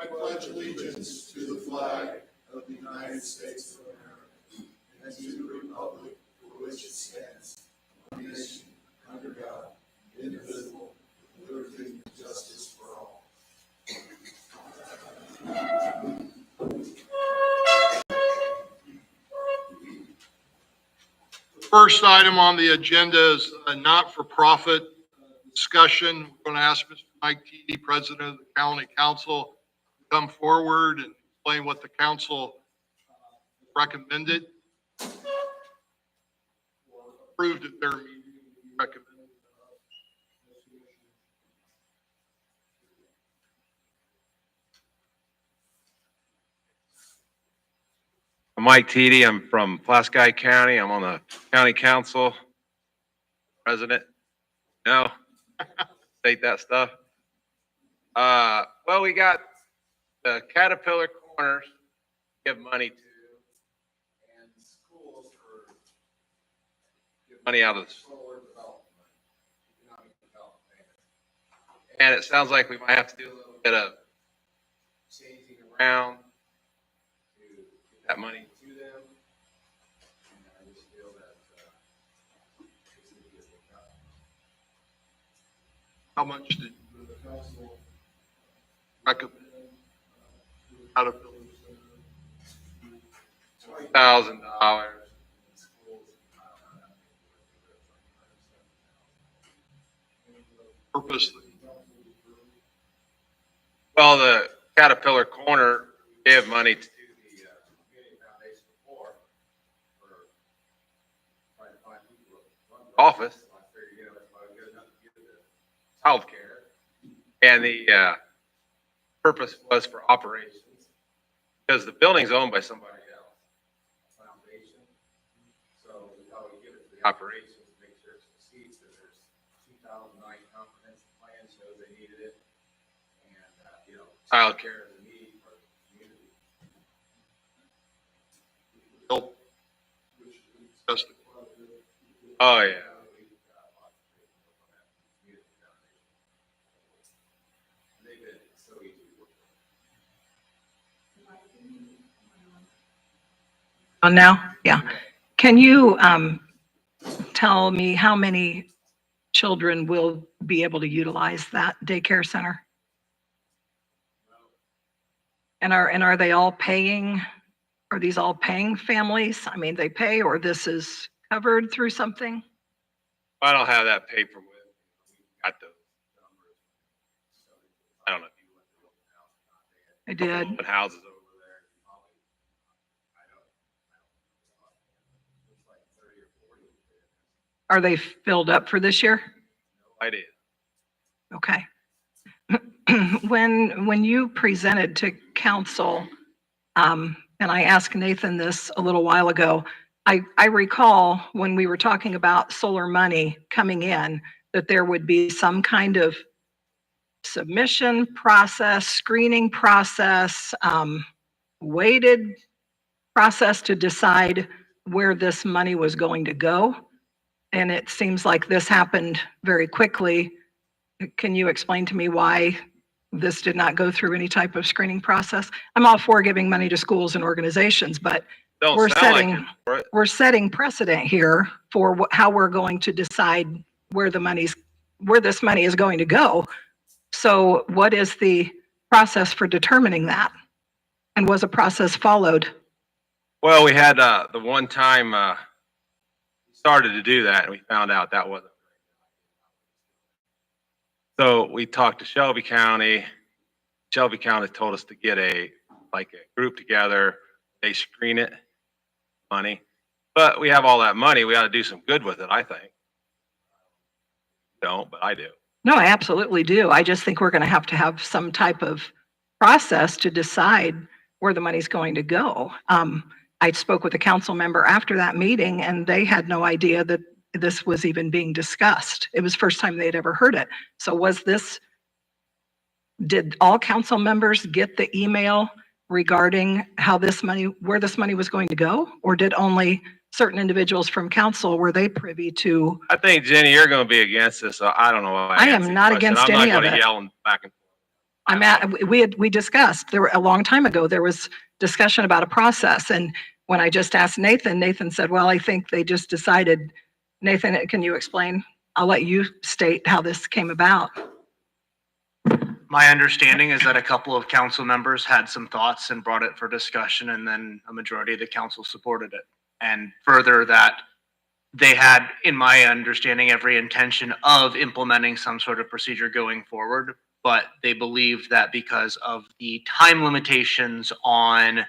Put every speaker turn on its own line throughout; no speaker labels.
I pledge allegiance to the flag of the United States of America and to the republic for which it stands, one nation, under God, indivisible, with liberty and justice for all. The first item on the agenda is a not-for-profit discussion. We're going to ask Mr. Mike T., President of the County Council, to come forward and explain what the council recommended or approved at their meeting. Recommended.
I'm Mike T.D. I'm from Pulaski County. I'm on the county council. President. No. State that stuff. Well, we got the Caterpillar Corners give money to, and schools for give money out of the solar development, economic development. And it sounds like we might have to do a little bit of changing around to get that money to them. And I just feel that this would be a big help.
How much did the council recommend? Caterpillar?
$20,000.
Purposely.
Well, the Caterpillar Corner gave money to do the community foundation for trying to find people to run the office. So I figured, that's why we got enough to give the child care. And the purpose was for operations because the building's owned by somebody else, foundation. So we thought we'd give it to the operations to make sure it succeeds because there's 2009 comprehensive plan shows they needed it. And, child care is a need for the community.
Help.
Oh, yeah.
On now? Yeah. Can you tell me how many children will be able to utilize that daycare center? And are they all paying? Are these all paying families? I mean, they pay, or this is covered through something?
I don't have that paper with me. We got those numbers. I don't know if you went to the open house or not.
I did.
Open houses over there. I don't. It's like 30 or 40.
Are they filled up for this year?
No idea.
Okay. When you presented to council, and I asked Nathan this a little while ago, I recall when we were talking about solar money coming in, that there would be some kind of submission process, screening process, weighted process to decide where this money was going to go. And it seems like this happened very quickly. Can you explain to me why this did not go through any type of screening process? I'm all for giving money to schools and organizations, but we're setting precedent here for how we're going to decide where this money is going to go. So what is the process for determining that? And was a process followed?
Well, we had the one time we started to do that, and we found out that wasn't. So we talked to Shelby County. Shelby County told us to get a group together. They screen it, money. But we have all that money. We ought to do some good with it, I think. Don't, but I do.
No, I absolutely do. I just think we're going to have some type of process to decide where the money's going to go. I spoke with a council member after that meeting, and they had no idea that this was even being discussed. It was the first time they'd ever heard it. So did all council members get the email regarding where this money was going to go? Or did only certain individuals from council, were they privy to?
I think, Jenny, you're going to be against this, so I don't know why.
I am not against any of it.
I'm not going to yell back and forth.
we discussed, there were, a long time ago, there was discussion about a process. And when I just asked Nathan, Nathan said, well, I think they just decided. Nathan, can you explain? I'll let you state how this came about.
My understanding is that a couple of council members had some thoughts and brought it for discussion, and then a majority of the council supported it. And further, that they had, in my understanding, every intention of implementing some sort of procedure going forward, but they believed that because of the time limitations on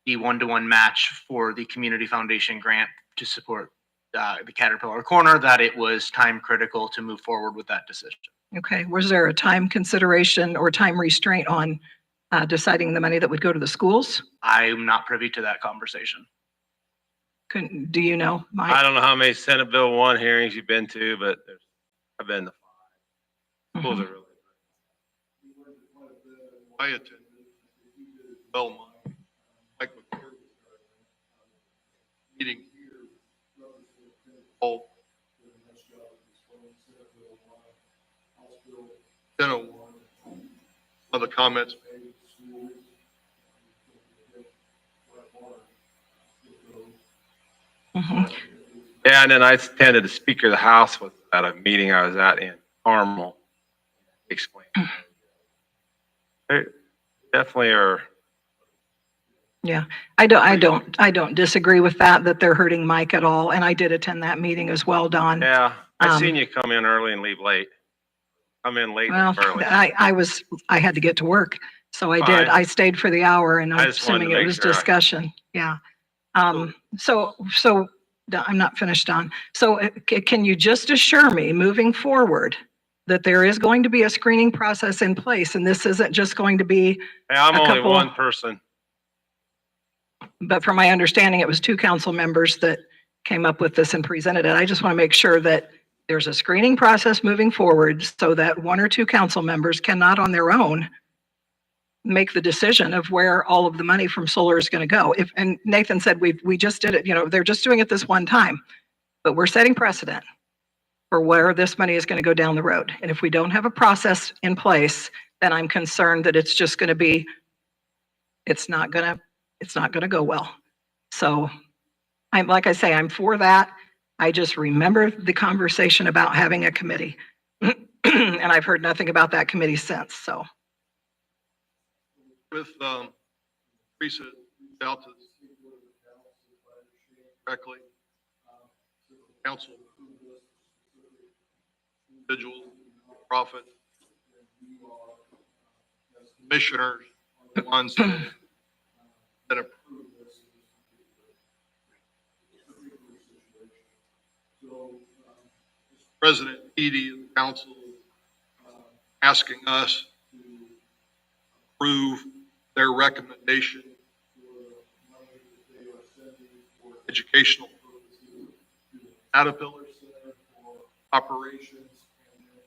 the one-to-one match for the community foundation grant to support the Caterpillar Corner, that it was time critical to move forward with that decision.
Okay, was there a time consideration or time restraint on deciding the money that would go to the schools?
I'm not privy to that conversation.
Do you know, Mike?
I don't know how many Senate Bill 1 hearings you've been to, but I've been to 5. Schools are really
I attended Belmont. Mike McCord was there. Meeting here. All. 10:01. Other comments made.
Yeah, and then I attended the Speaker of the House was at a meeting I was at in Carmel. Explain. They definitely are.
Yeah, I don't disagree with that they're hurting Mike at all. And I did attend that meeting as well, Don.
Yeah, I seen you come in early and leave late. Come in late
Well,
and early.
I had to get to work, so I
Fine.
did. I stayed for the hour, and
I
I'm
just wanted to
assuming it
make
was
sure.
discussion. Yeah. So I'm not finished, Don. So can you just assure me, moving forward, that there is going to be a screening process in place, and this isn't just going to be,
Hey, I'm
a
only
couple-
one person.
but from my understanding, it was 2 council members that came up with this and presented it. I just want to make sure that there's a screening process moving forward so that 1 or 2 council members cannot on their own make the decision of where all of the money from solar is going to go. And Nathan said, we just did it, they're just doing it this one time, but we're setting precedent for where this money is going to go down the road. And if we don't have a process in place, then I'm concerned that it's just going to be, it's not going to go well. So like I say, I'm for that. I just remember the conversation about having a committee. And I've heard nothing about that committee since, so.
With Teresa reached out to correctly. Council individuals, profit, as commissioners, are the ones that approve this. So, President Edie of the council asking us to approve their recommendation for the money that they are sending for educational purposes to the Caterpillar Center for operations and then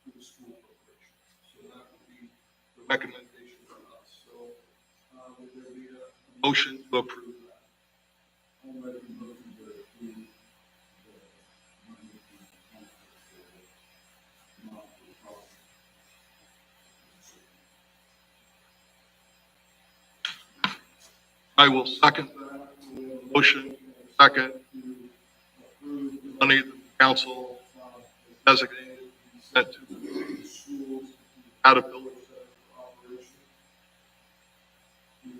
to the school operations. So that would be the recommendation from us. So would there be a motion to approve that? I'll make a motion to approve the money I will second that. We have a motion and a second to approve the money that the council has designated to be sent to the schools, Caterpillar Center for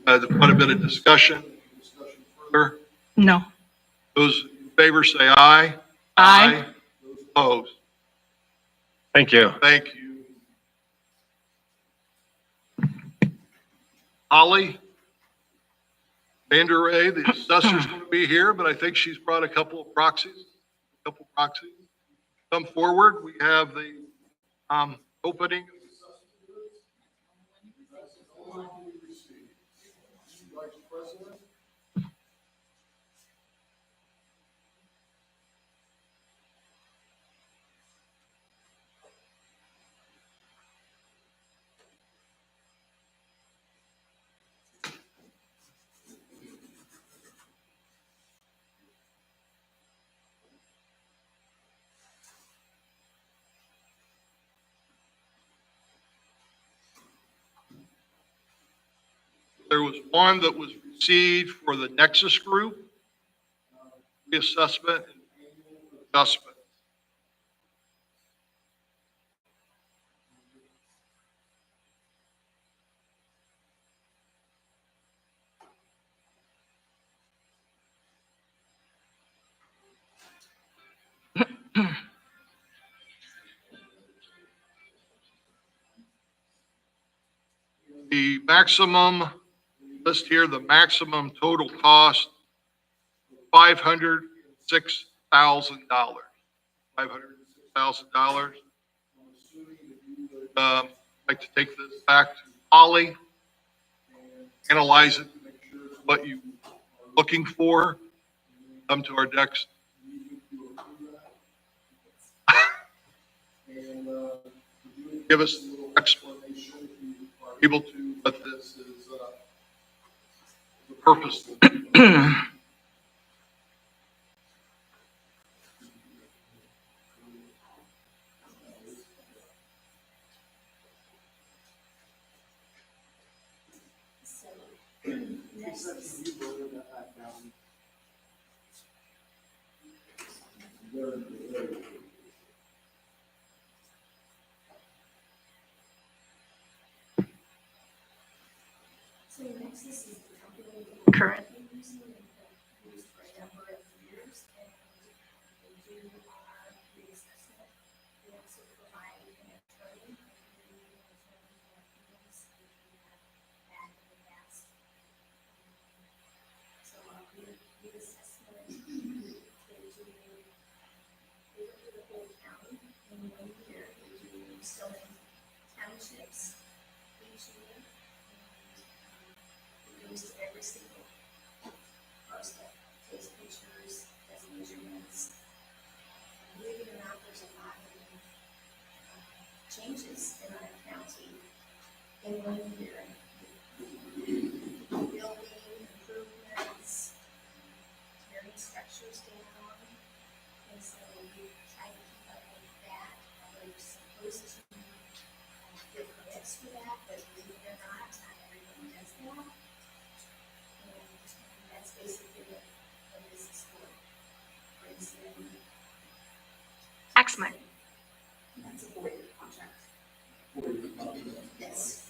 operation. Quite a bit of discussion. Any discussion further?
No.
Those in favor say aye.
Aye.
Those opposed?
Thank you.
Thank you. Holly Vanderay, the assessor's going to be here, but I think she's brought a couple of proxies. Come forward. We have the opening. Vice President. There was one that was received for the Nexus Group, reassessment and annual adjustment. The maximum, list here, the maximum total cost, $506,000. $506,000. I'd like to take this back to Holly, and analyze it, make sure it's what you are looking for. Come to our next meeting to approve that. And give us a little explanation if you are able to, what this is, the purpose.
Current.
Used for a number of years, and they do our reassessment. We also provide an attorney, and in the past. So reassessment, they do, they look at the whole county in 1 year. They do so many townships each year. And it goes to every single parcel, takes pictures, does measurements. Believe it or not, there's a lot of changes in our county in 1 year. Building improvements, tearing structures down, and so we try to keep up with that. We're supposed to get permits for that, but believe it or not everyone does that. And that's basically what this is for. Brings in
Tax money.
That's a 4-year contract. Yes.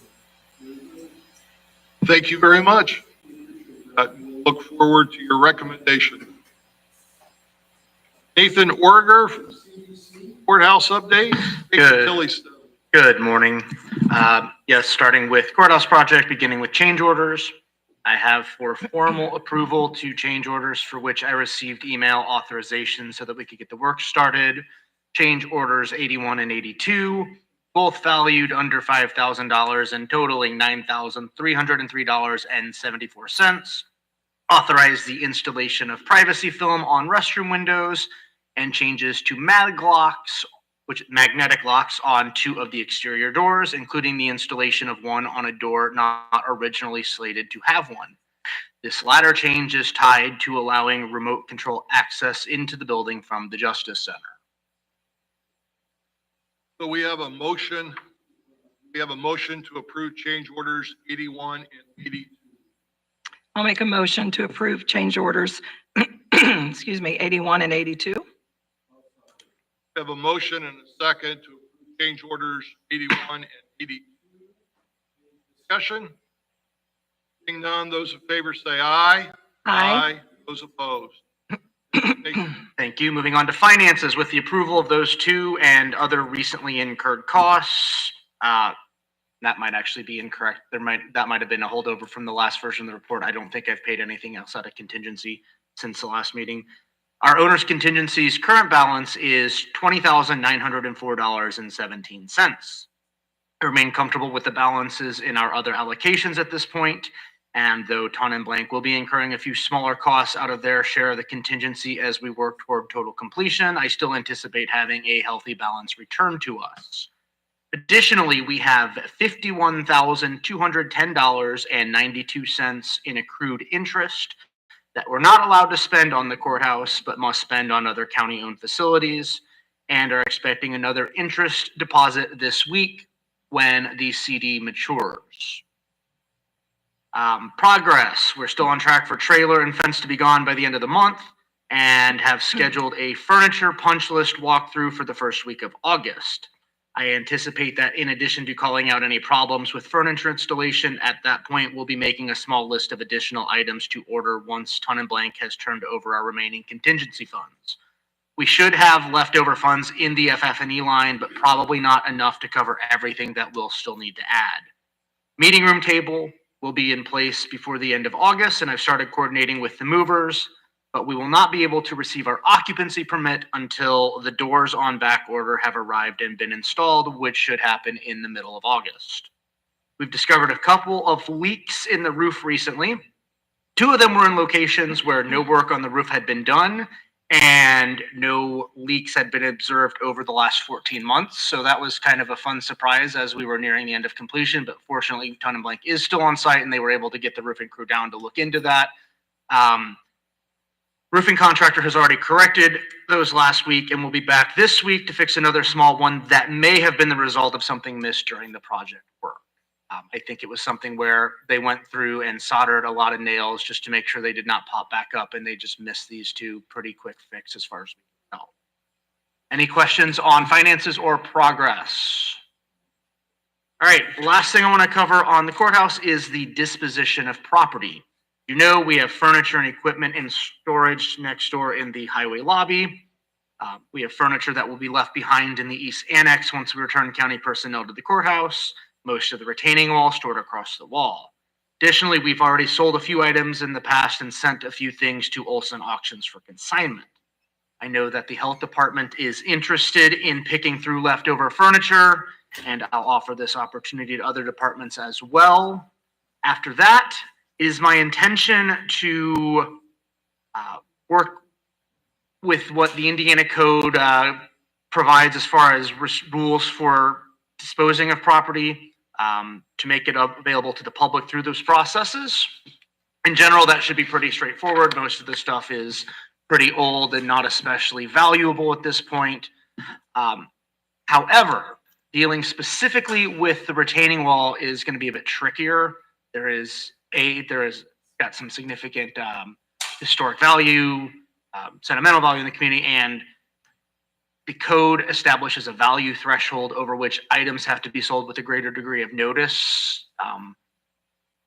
Thank you very much. We'll look forward to your recommendation. Nathan Orger from C.D.C. Courthouse update.
Good. Good morning. Yes, starting with courthouse project, beginning with change orders. I have for formal approval 2 change orders for which I received email authorization so that we could get the work started. Change orders 81 and 82, both valued under $5,000 and totaling $9,303.74. Authorize the installation of privacy film on restroom windows and changes to magnetic locks on 2 of the exterior doors, including the installation of one on a door not originally slated to have one. This latter change is tied to allowing remote control access into the building from the Justice Center.
So we have a motion. We have a motion to approve change orders 81 and 82.
I'll make a motion to approve change orders, excuse me, 81 and 82.
We have a motion and a second to approve change orders 81 and 82. Discussion? Seeing none, those in favor say aye.
Aye.
Those opposed?
Thank you. Moving on to finances with the approval of those 2 and other recently incurred costs. That might actually be incorrect. That might have been a holdover from the last version of the report. I don't think I've paid anything else out of contingency since the last meeting. Our owner's contingency's current balance is $20,904.17. I remain comfortable with the balances in our other allocations at this point. And though Ton and Blank will be incurring a few smaller costs out of their share of the contingency as we work toward total completion, I still anticipate having a healthy balance returned to us. Additionally, we have $51,210.92 in accrued interest that we're not allowed to spend on the courthouse, but must spend on other county-owned facilities, and are expecting another interest deposit this week when the CD matures. Progress, we're still on track for trailer and fence to be gone by the end of the month and have scheduled a furniture punch list walkthrough for the first week of August. I anticipate that in addition to calling out any problems with furniture installation, at that point, we'll be making a small list of additional items to order once Ton and Blank has turned over our remaining contingency funds. We should have leftover funds in the FF&E line, but probably not enough to cover everything that we'll still need to add. Meeting room table will be in place before the end of August, and I've started coordinating with the movers, but we will not be able to receive our occupancy permit until the doors on back order have arrived and been installed, which should happen in the middle of August. We've discovered a couple of leaks in the roof recently. 2 of them were in locations where no work on the roof had been done and no leaks had been observed over the last 14 months. So that was kind of a fun surprise as we were nearing the end of completion, but fortunately Ton and Blank is still on site and they were able to get the roofing crew down to look into that. Roofing contractor has already corrected those last week and will be back this week to fix another small one that may have been the result of something missed during the project work. I think it was something where they went through and soldered a lot of nails just to make sure they did not pop back up, and they just missed these 2 pretty quick fix as far as we know. Any questions on finances or progress? All right, last thing I want to cover on the courthouse is the disposition of property. You know, we have furniture and equipment in storage next door in the highway lobby. We have furniture that will be left behind in the east annex once we return county personnel to the courthouse. Most of the retaining wall stored across the wall. Additionally, we've already sold a few items in the past and sent a few things to Olson Auctions for consignment. I know that the health department is interested in picking through leftover furniture, and I'll offer this opportunity to other departments as well. After that, it is my intention to work with what the Indiana Code provides as far as rules for disposing of property, to make it available to the public through those processes. In general, that should be pretty straightforward. Most of the stuff is pretty old and not especially valuable at this point. However, dealing specifically with the retaining wall is going to be a bit trickier. There is got some significant historic value, sentimental value in the community, and the code establishes a value threshold over which items have to be sold with a greater degree of notice.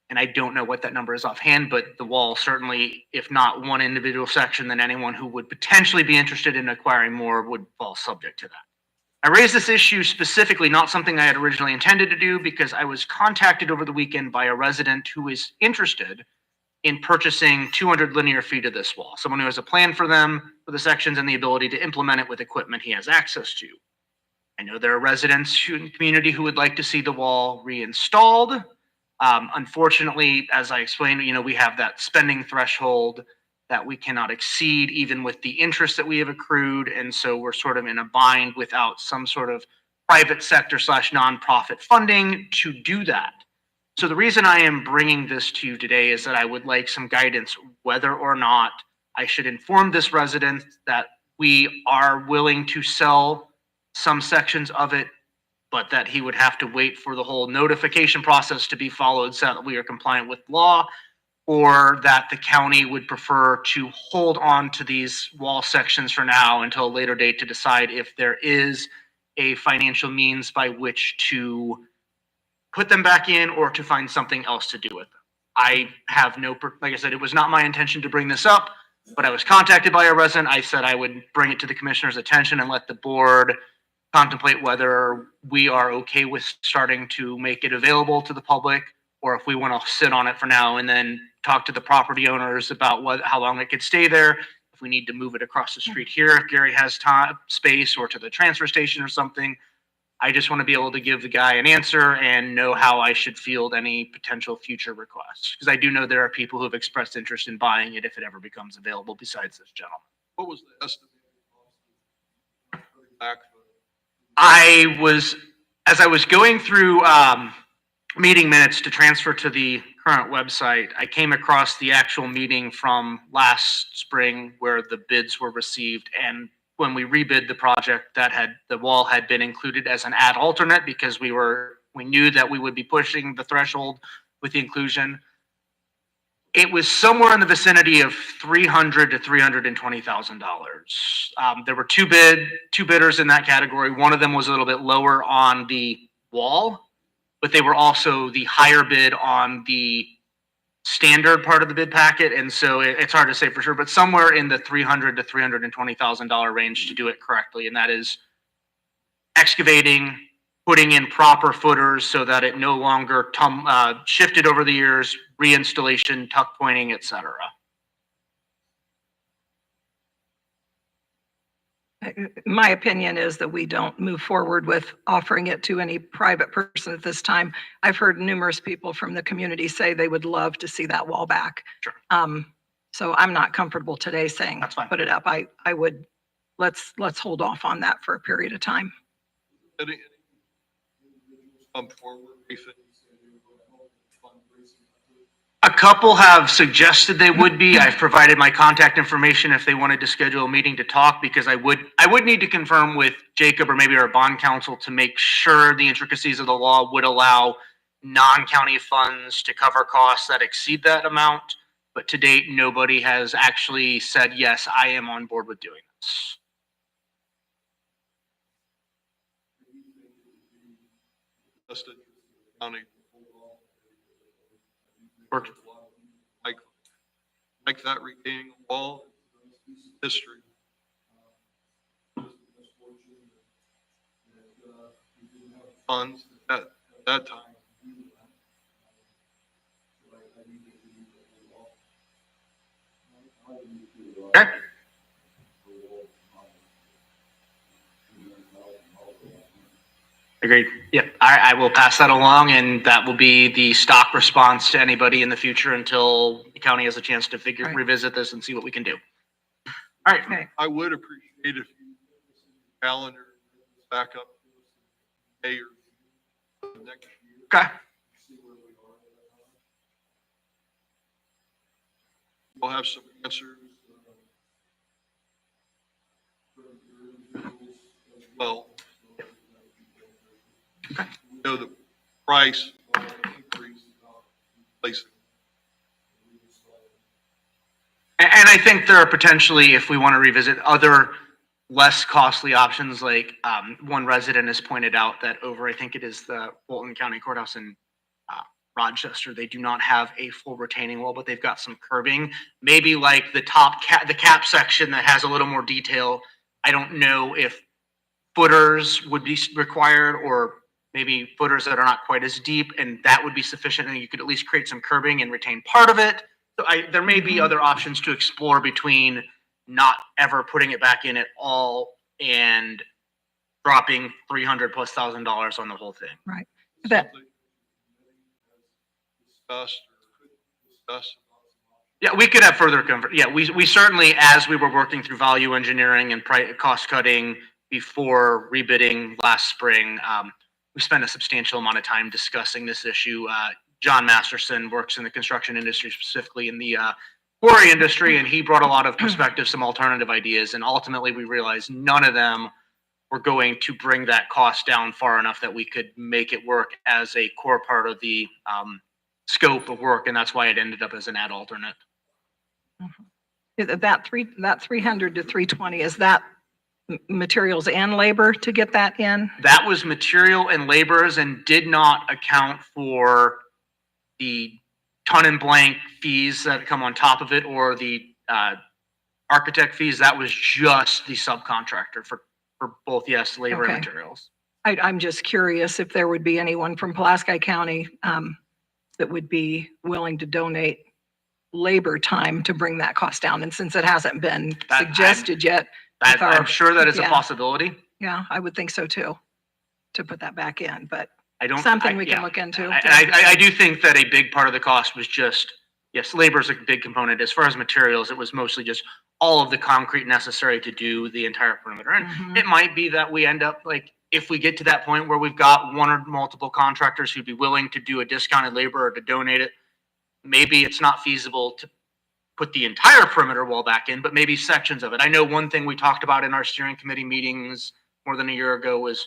And I don't know what that number is offhand, but the wall certainly, if not one individual section, then anyone who would potentially be interested in acquiring more would fall subject to that. I raised this issue specifically, not something I had originally intended to do, because I was contacted over the weekend by a resident who is interested in purchasing 200 linear feet of this wall. Someone who has a plan for them, for the sections, and the ability to implement it with equipment he has access to. I know there are residents in the community who would like to see the wall reinstalled. Unfortunately, as I explained, we have that spending threshold that we cannot exceed even with the interest that we have accrued. And so we're sort of in a bind without some sort of private sector / nonprofit funding to do that. So the reason I am bringing this to you today is that I would like some guidance whether or not I should inform this resident that we are willing to sell some sections of it, but that he would have to wait for the whole notification process to be followed so that we are compliant with law, or that the county would prefer to hold on to these wall sections for now until a later date to decide if there is a financial means by which to put them back in or to find something else to do with them. I have like I said, it was not my intention to bring this up, but I was contacted by a resident. I said I would bring it to the commissioner's attention and let the board contemplate whether we are okay with starting to make it available to the public, or if we want to sit on it for now and then talk to the property owners about how long it could stay there. If we need to move it across the street here, if Gary has time, space, or to the transfer station or something. I just want to be able to give the guy an answer and know how I should field any potential future requests. Because I do know there are people who have expressed interest in buying it if it ever becomes available besides this gentleman.
What was the estimated cost of putting back?
As I was going through meeting minutes to transfer to the current website, I came across the actual meeting from last spring where the bids were received, and when we rebid the project, the wall had been included as an ad alternate because we knew that we would be pushing the threshold with the inclusion. It was somewhere in the vicinity of $300,000 to $320,000. There were two bidders in that category. One of them was a little bit lower on the wall, but they were also the higher bid on the standard part of the bid packet. And so it's hard to say for sure, but somewhere in the $300,000 to $320,000 range to do it correctly. And that is excavating, putting in proper footers so that it no longer shifted over the years, reinstallation, tuck pointing, etc.
My opinion is that we don't move forward with offering it to any private person at this time. I've heard numerous people from the community say they would love to see that wall back.
Sure.
So I'm not comfortable today saying,
That's fine.
put it up. I would, let's hold off on that for a period of time.
Any come forward, Nathan?
A couple have suggested they would be. I've provided my contact information if they wanted to schedule a meeting to talk, because I would need to confirm with Jacob or maybe our bond counsel to make sure the intricacies of the law would allow non-county funds to cover costs that exceed that amount. But to date, nobody has actually said, yes, I am on board with doing this.
Just in the county.
Worked.
Like that retaining wall history. Funds at that time.
Okay. Agreed. Yep. I will pass that along, and that will be the stock response to anybody in the future until the county has a chance to
Right.
revisit this and see what we can do. All right.
Okay.
I would appreciate if you calendar back up May or next year.
Okay.
See where we are. We'll have some answers. Well.
Okay.
You know, the price increase. Placing.
And I think there are potentially, if we want to revisit other less costly options, like one resident has pointed out that over, I think it is the Fulton County Courthouse in Rochester, they do not have a full retaining wall, but they've got some curbing. Maybe like the the cap section that has a little more detail. I don't know if footers would be required, or maybe footers that are not quite as deep, and that would be sufficient, and you could at least create some curbing and retain part of it. So there may be other options to explore between not ever putting it back in at all and dropping $300,000+ on the whole thing.
Right. That,
Discussed or could discuss.
Yeah, we could have further yeah, we certainly, as we were working through value engineering and cost cutting before rebidding last spring, we spent a substantial amount of time discussing this issue. John Masterson works in the construction industry, specifically in the quarry industry, and he brought a lot of perspective, some alternative ideas, and ultimately we realized none of them were going to bring that cost down far enough that we could make it work as a core part of the scope of work, and that's why it ended up as an ad alternate.
that 300 to 320, is that materials and labor to get that in?
That was material and labors, and did not account for the ton and blank fees that come on top of it, or the architect fees. That was just the subcontractor for both, yes, labor and
Okay.
materials.
I'm just curious if there would be anyone from Pulaski County that would be willing to donate labor time to bring that cost down. And since it hasn't been suggested yet, with
I'm
our-
sure that is a
yeah.
possibility.
yeah, I would think so too, to put that back in, but
I don't.
something we can look into.
I do think that a big part of the cost was just, yes, labor is a big component. As far as materials, it was mostly just all of the concrete necessary to do the entire perimeter. And
Mhm.
it might be that we end up, like, if we get to that point where we've got one or multiple contractors who'd be willing to do a discounted labor or to donate it, maybe it's not feasible to put the entire perimeter wall back in, but maybe sections of it. I know one thing we talked about in our steering committee meetings more than a year ago was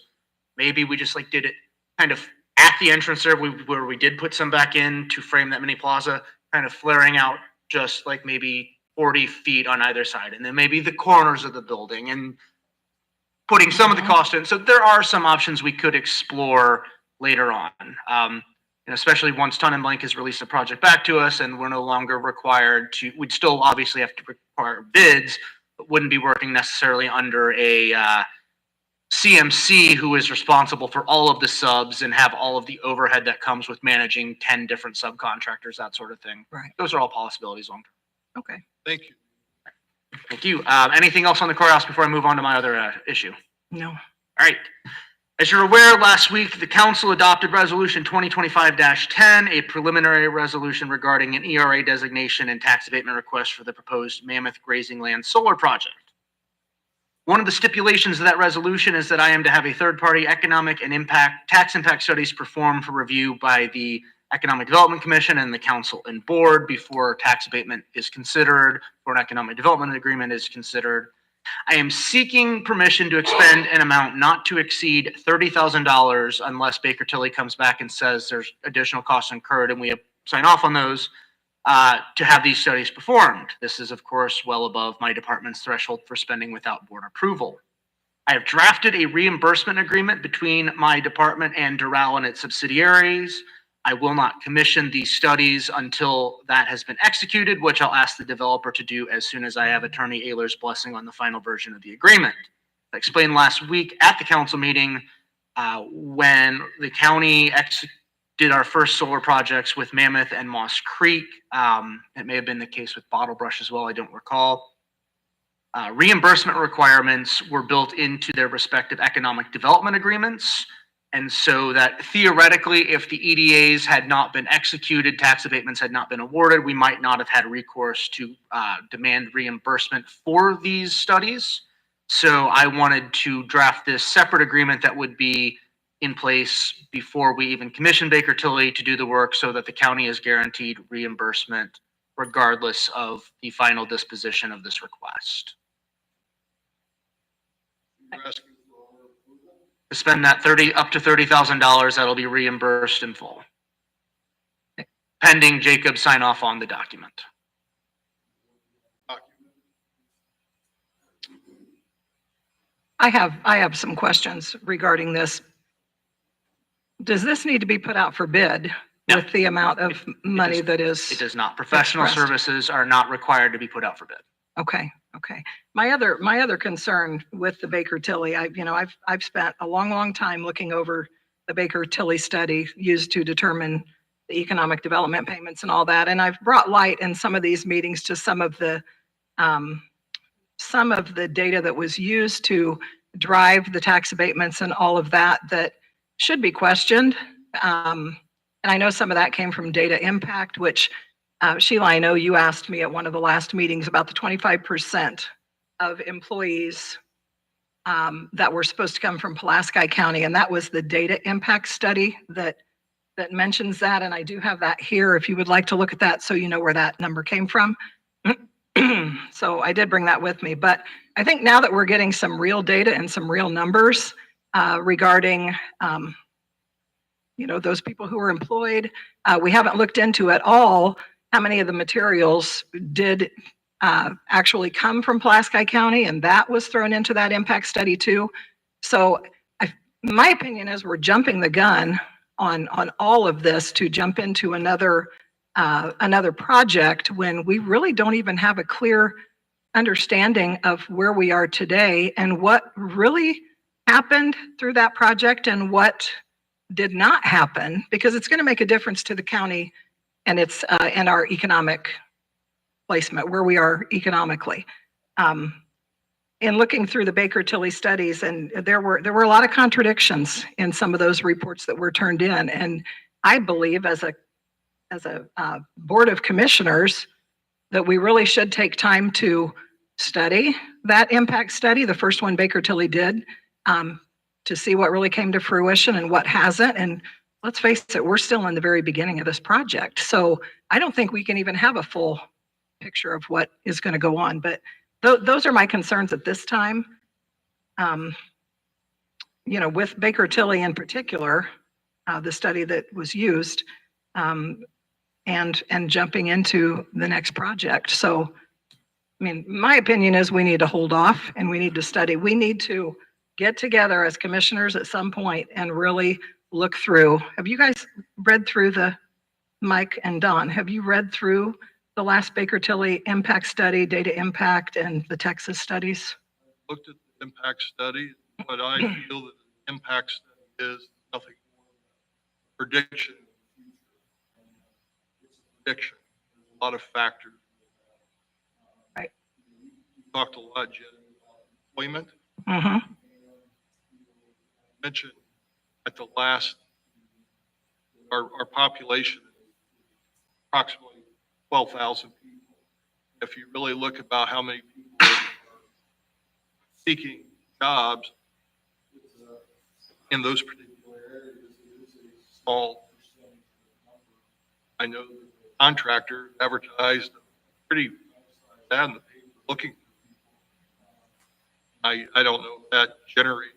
maybe we just did it kind of at the entrance there where we did put some back in to frame that mini plaza, kind of flaring out just like maybe 40 feet on either side, and then maybe the corners of the building and putting some of the cost in. So there are some options we could explore later on. And especially once Ton and Blank has released the project back to us and we're no longer required to, we'd still obviously have to require bids, but wouldn't be working necessarily under a CMC who is responsible for all of the subs and have all of the overhead that comes with managing 10 different subcontractors, that sort of thing.
Right.
Those are all possibilities long term.
Okay.
Thank you.
Thank you. Anything else on the courthouse before I move on to my other issue?
No.
All right. As you're aware, last week, the council adopted Resolution 2025-10, a preliminary resolution regarding an ERA designation and tax abatement request for the proposed Mammoth Grazing Land Solar Project. One of the stipulations of that resolution is that I am to have a third-party economic and tax impact studies performed for review by the Economic Development Commission and the council and board before tax abatement is considered, or an economic development agreement is considered. I am seeking permission to expend an amount not to exceed $30,000 unless Baker Tilly comes back and says there's additional costs incurred and we sign off on those to have these studies performed. This is, of course, well above my department's threshold for spending without board approval. I have drafted a reimbursement agreement between my department and Doral and its subsidiaries. I will not commission these studies until that has been executed, which I'll ask the developer to do as soon as I have Attorney Ayler's blessing on the final version of the agreement. I explained last week at the council meeting when the county did our first solar projects with Mammoth and Moss Creek. It may have been the case with Bottle Brush as well, I don't recall. Reimbursement requirements were built into their respective economic development agreements. And so that theoretically, if the EDAs had not been executed, tax abatements had not been awarded, we might not have had recourse to demand reimbursement for these studies. So I wanted to draft this separate agreement that would be in place before we even commission Baker Tilly to do the work so that the county is guaranteed reimbursement regardless of the final disposition of this request.
You're asking for our approval?
To spend that up to $30,000, that'll be reimbursed in full. Pending Jacob sign off on the document.
I have some questions regarding this. Does this need to be put out for bid
No.
with the amount of money that
It
is?
does not. Professional
expressed.
services are not required to be put out for bid.
Okay. My other concern with the Baker Tilly, I've spent a long time looking over the Baker Tilly study used to determine the economic development payments and all that. And I've brought light in some of these meetings to some of the data that was used to drive the tax abatements and all of that should be questioned. And I know some of that came from data impact, which Sheila, I know you asked me at one of the last meetings about the 25% of employees that were supposed to come from Pulaski County. And that was the data impact study that mentions that. And I do have that here if you would like to look at that so you know where that number came from. So I did bring that with me. But I think now that we're getting some real data and some real numbers regarding those people who were employed, we haven't looked into at all how many of the materials did actually come from Pulaski County, and that was thrown into that impact study too. So my opinion is we're jumping the gun on all of this to jump into another project when we really don't even have a clear understanding of where we are today and what really happened through that project and what did not happen, because it's going to make a difference to the county and its and our economic placement, where we are economically. In looking through the Baker Tilly studies, and there were a lot of contradictions in some of those reports that were turned in, and I believe as a board of commissioners that we really should take time to study that impact study, the first one Baker Tilly did, to see what really came to fruition and what hasn't. And let's face it, we're still in the very beginning of this project. So I don't think we can even have a full picture of what is going to go on. But those are my concerns at this time. With Baker Tilly in particular, the study that was used, and jumping into the next project. So, I mean, my opinion is we need to hold off and we need to study. We need to get together as commissioners at some point and really look through. Have you guys read through Mike and Don, have you read through the last Baker Tilly impact study, data impact, and the Texas studies?
Looked at the impact study, but I feel that the impact study is nothing more than a prediction. It's a prediction. There's a lot of factors.
Right.
We talked a lot, Jen, about employment.
Mm-hmm.
Mentioned at the last, our population is approximately 12,000 people. If you really look about how many people are seeking jobs in those particular areas, it is a small percentage of the number. I know the contractor advertised pretty bad in the paper looking for people. I don't know if that generated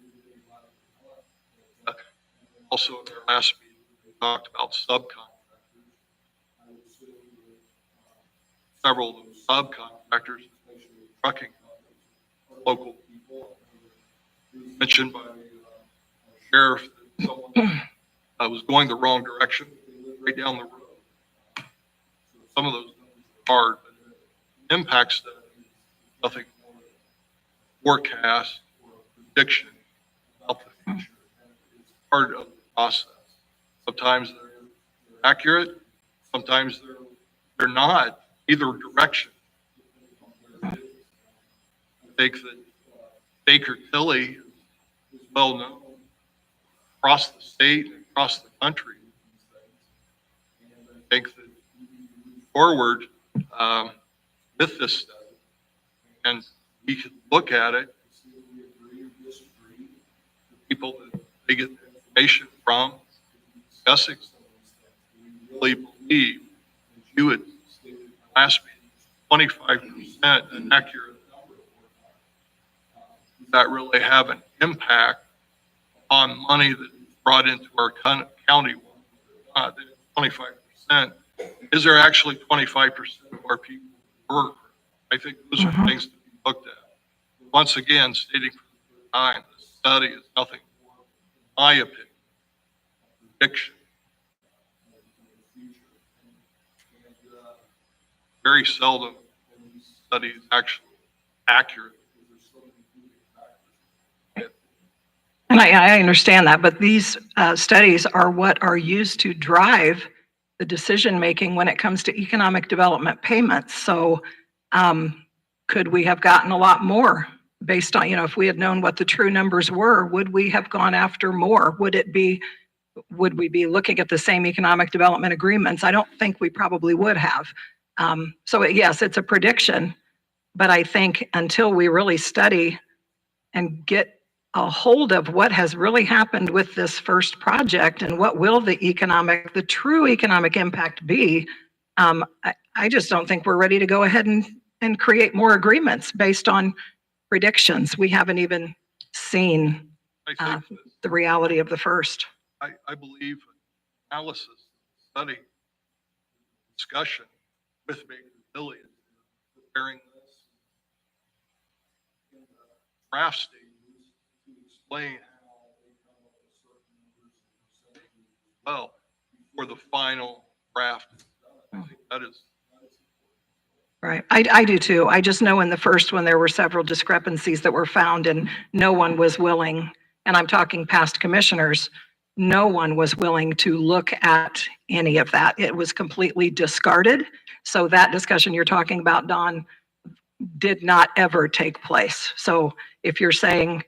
also in their last meeting, we talked about subcontractors. I would assume that several of those subcontractors, especially trucking companies, are local people. It was mentioned by the sheriff that someone was going the wrong direction. They lived right down the road. So some of those numbers are hard, but the impact study is nothing more than a forecast or a prediction about the future. And it's part of the process. Sometimes they're accurate, sometimes they're not, either direction. I think that Baker Tilly is well known across the state and across the country. And I think that we move forward with this study, and we can look at it and see if we agree or disagree. The people that they get the information from, discussing some of these things. We really believe, as you had stated in the last meeting, 25% an accurate number. Does that really have an impact on money that is brought into our county? 25%. Is there actually 25% of our people who work? I think those are things to be looked at. Once again, stating for the time, the study is nothing more, in my opinion, prediction of the future. And very seldom are these studies actually accurate because there's so many moving factors.
And I understand that, but these studies are what are used to drive the decision making when it comes to economic development payments. So could we have gotten a lot more based on, if we had known what the true numbers were, would we have gone after more? Would we be looking at the same economic development agreements? I don't think we probably would have. So yes, it's a prediction, but I think until we really study and get a hold of what has really happened with this first project and what will the true economic impact be, I just don't think we're ready to go ahead and create more agreements based on predictions. We haven't even seen
I think
the reality of the first.
I believe analysis, study, discussion with Baker Tilly, preparing this in the draft stages to explain how they come up with certain numbers and percentages as well before the final draft is done. I think that is
Right. I do too. I just know in the first one, there were several discrepancies that were found and no one was willing, and I'm talking past commissioners, no one was willing to look at any of that. It was completely discarded. So that discussion you're talking about, Don, did not ever take place. So if you're saying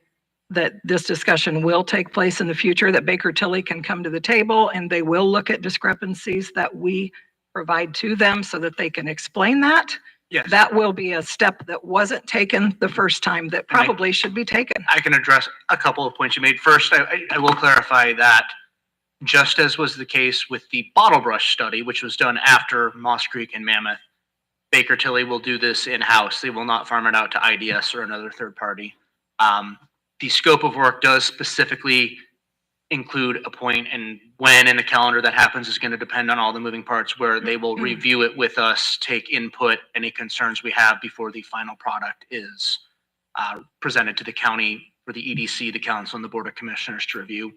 that this discussion will take place in the future, that Baker Tilly can come to the table and they will look at discrepancies that we provide to them so that they can explain that.
Yes.
That will be a step that wasn't taken the first time that probably should be taken.
I can address a couple of points you made. First, I will clarify that just as was the case with the bottle brush study, which was done after Moss Creek and Mammoth, Baker Tilly will do this in-house. They will not farm it out to IDS or another third party. The scope of work does specifically include a point, and when in the calendar that happens is going to depend on all the moving parts, where they will review it with us, take input, any concerns we have before the final product is presented to the county for the EDC, the council, and the Board of Commissioners to review.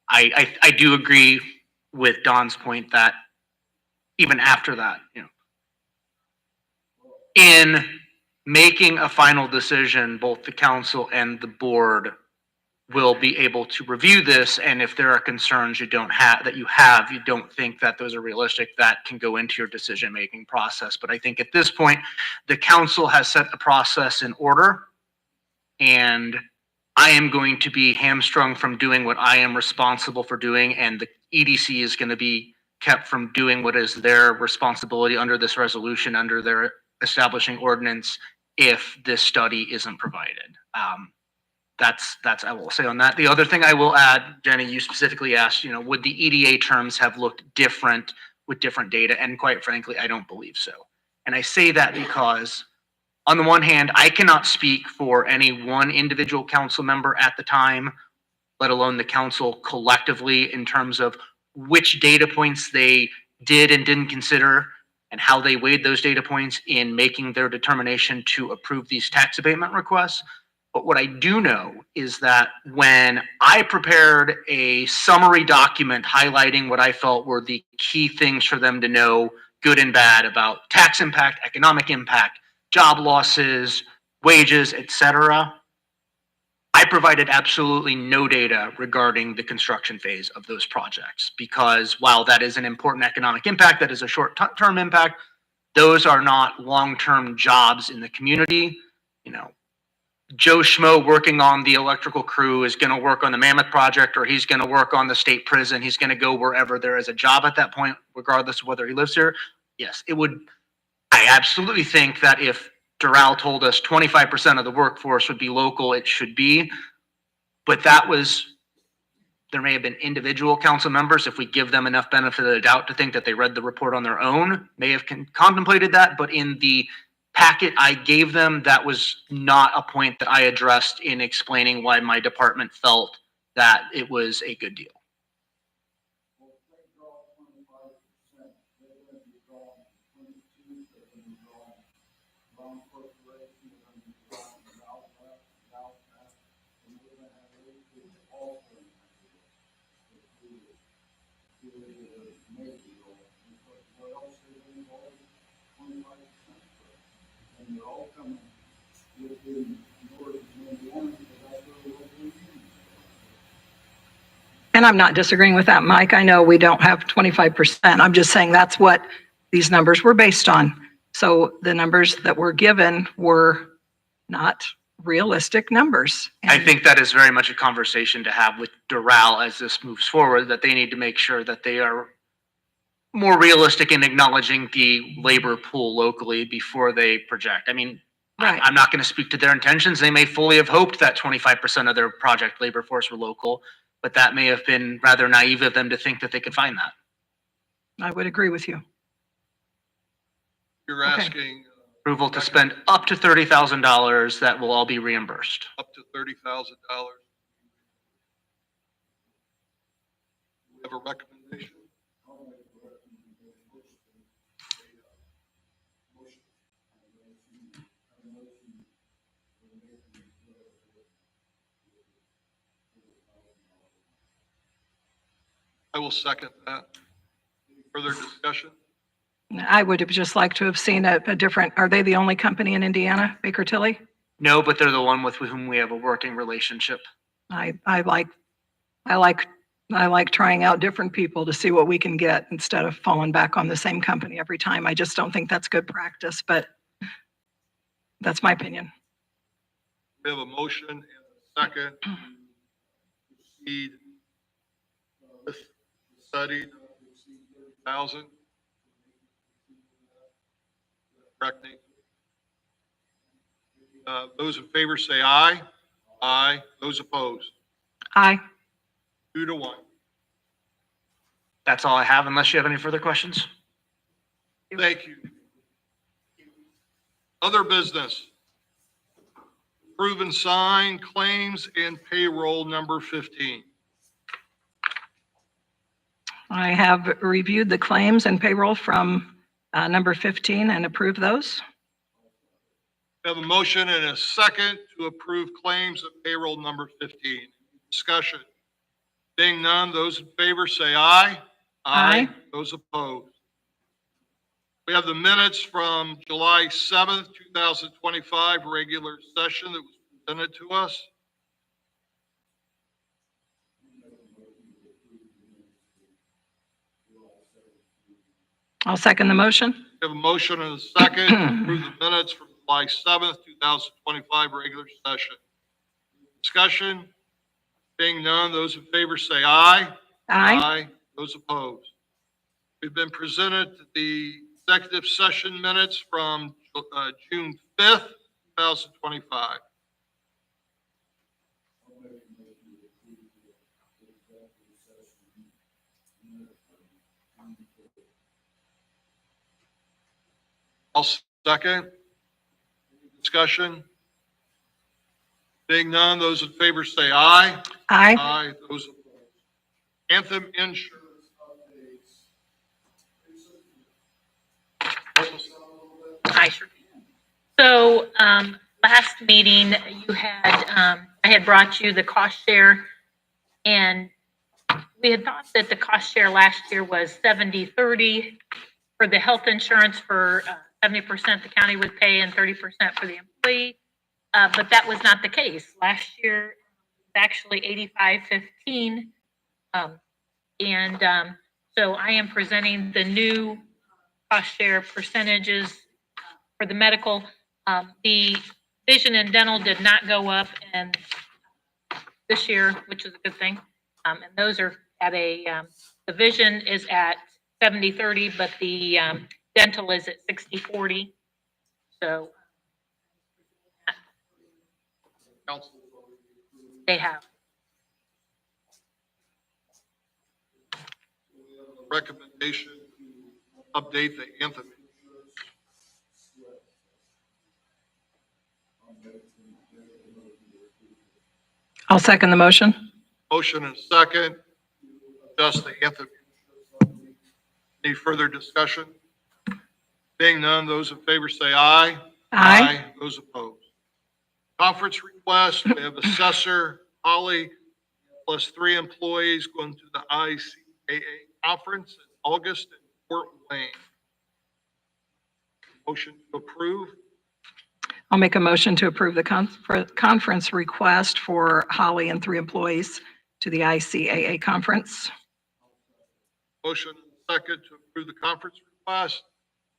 I do agree with Don's point that even after that, in making a final decision, both the council and the board will be able to review this, and if there are concerns you don't think that those are realistic, that can go into your decision-making process. But I think at this point, the council has set the process in order, and I am going to be hamstrung from doing what I am responsible for doing, and the EDC is going to be kept from doing what is their responsibility under this resolution, under their establishing ordinance, if this study isn't provided. That's I will say on that. The other thing I will add, Jenny, you specifically asked, would the EDA terms have looked different with different data? And quite frankly, I don't believe so. And I say that because on the one hand, I cannot speak for any one individual council member at the time, let alone the council collectively, in terms of which data points they did and didn't consider and how they weighed those data points in making their determination to approve these tax abatement requests. But what I do know is that when I prepared a summary document highlighting what I felt were the key things for them to know, good and bad, about tax impact, economic impact, job losses, wages, etc., I provided absolutely no data regarding the construction phase of those projects, because while that is an important economic impact, that is a short-term impact, those are not long-term jobs in the community. Joe Schmo working on the electrical crew is going to work on the Mammoth project, or he's going to work on the state prison. He's going to go wherever there is a job at that point, regardless of whether he lives here. Yes, it would. I absolutely think that if Doral told us 25% of the workforce would be local, it should be. But there may have been individual council members, if we give them enough benefit of the doubt to think that they read the report on their own, may have contemplated that. But in the packet I gave them, that was not a point that I addressed in explaining why my department felt that it was a good deal.
And I'm not disagreeing with that, Mike. I know we don't have 25%. I'm just saying that's what these numbers were based on. So the numbers that were given were not realistic numbers.
I think that is very much a conversation to have with Doral as this moves forward, that they need to make sure that they are more realistic in acknowledging the labor pool locally before they project. I mean,
Right.
I'm not going to speak to their intentions. They may fully have hoped that 25% of their project labor force were local, but that may have been rather naive of them to think that they could find that.
I would agree with you.
You're
Okay.
asking
Approval to spend up to $30,000 that will all be reimbursed.
up to $30,000. We have a recommendation. I will second that. Any further discussion?
I would have just liked to have seen a different, are they the only company in Indiana, Baker Tilly?
No, but they're the one with whom we have a working relationship.
I like trying out different people to see what we can get instead of falling back on the same company every time. I just don't think that's good practice, but that's my opinion.
We have a motion and a second to proceed with the study, not to exceed 30,000. Correct, Nate? Those in favor say aye. Aye. Those opposed?
Aye.
2-1.
That's all I have, unless you have any further questions.
Thank you. Other business. Approve and sign claims and payroll number 15.
I have reviewed the claims and payroll from number 15 and approved those.
We have a motion and a second to approve claims of payroll number 15. Discussion. Being none, those in favor say aye.
Aye.
Those opposed. We have the minutes from July 7th, 2025, regular session that was presented to us.
I'll second the motion.
We have a motion and a second to approve the minutes from July 7th, 2025, regular session. Discussion. Being none, those in favor say aye.
Aye.
Those opposed. We've been presented the executive session minutes from June 5th, 2025. I'll second. Discussion. Being none, those in favor say aye.
Aye.
Those opposed. Anthem Insurance updates.
I sure can. So, last meeting, you had, I had brought you the cost share, and we had thought that the cost share last year was 70-30 for the health insurance for 70% the county would pay and 30% for the employee. But that was not the case. Last year, it was actually 85-15. So I am presenting the new cost share percentages for the medical. The vision and dental did not go up and this year, which is a good thing. And those are at a, the vision is at 70-30, but the dental is at 60-40. So
Council.
they have.
Recommendation to update the Anthem Insurance.
I'll second the motion.
Motion and second. Adjust the Anthem Insurance. Any further discussion? Being none, those in favor say aye.
Aye.
Those opposed. Conference request, we have Assessor Holly plus 3 employees going to the ICAA conference in August in Fort Wayne. Motion to approve.
I'll make a motion to approve the conference request for Holly and 3 employees to the ICAA conference.
Motion and second to approve the conference request.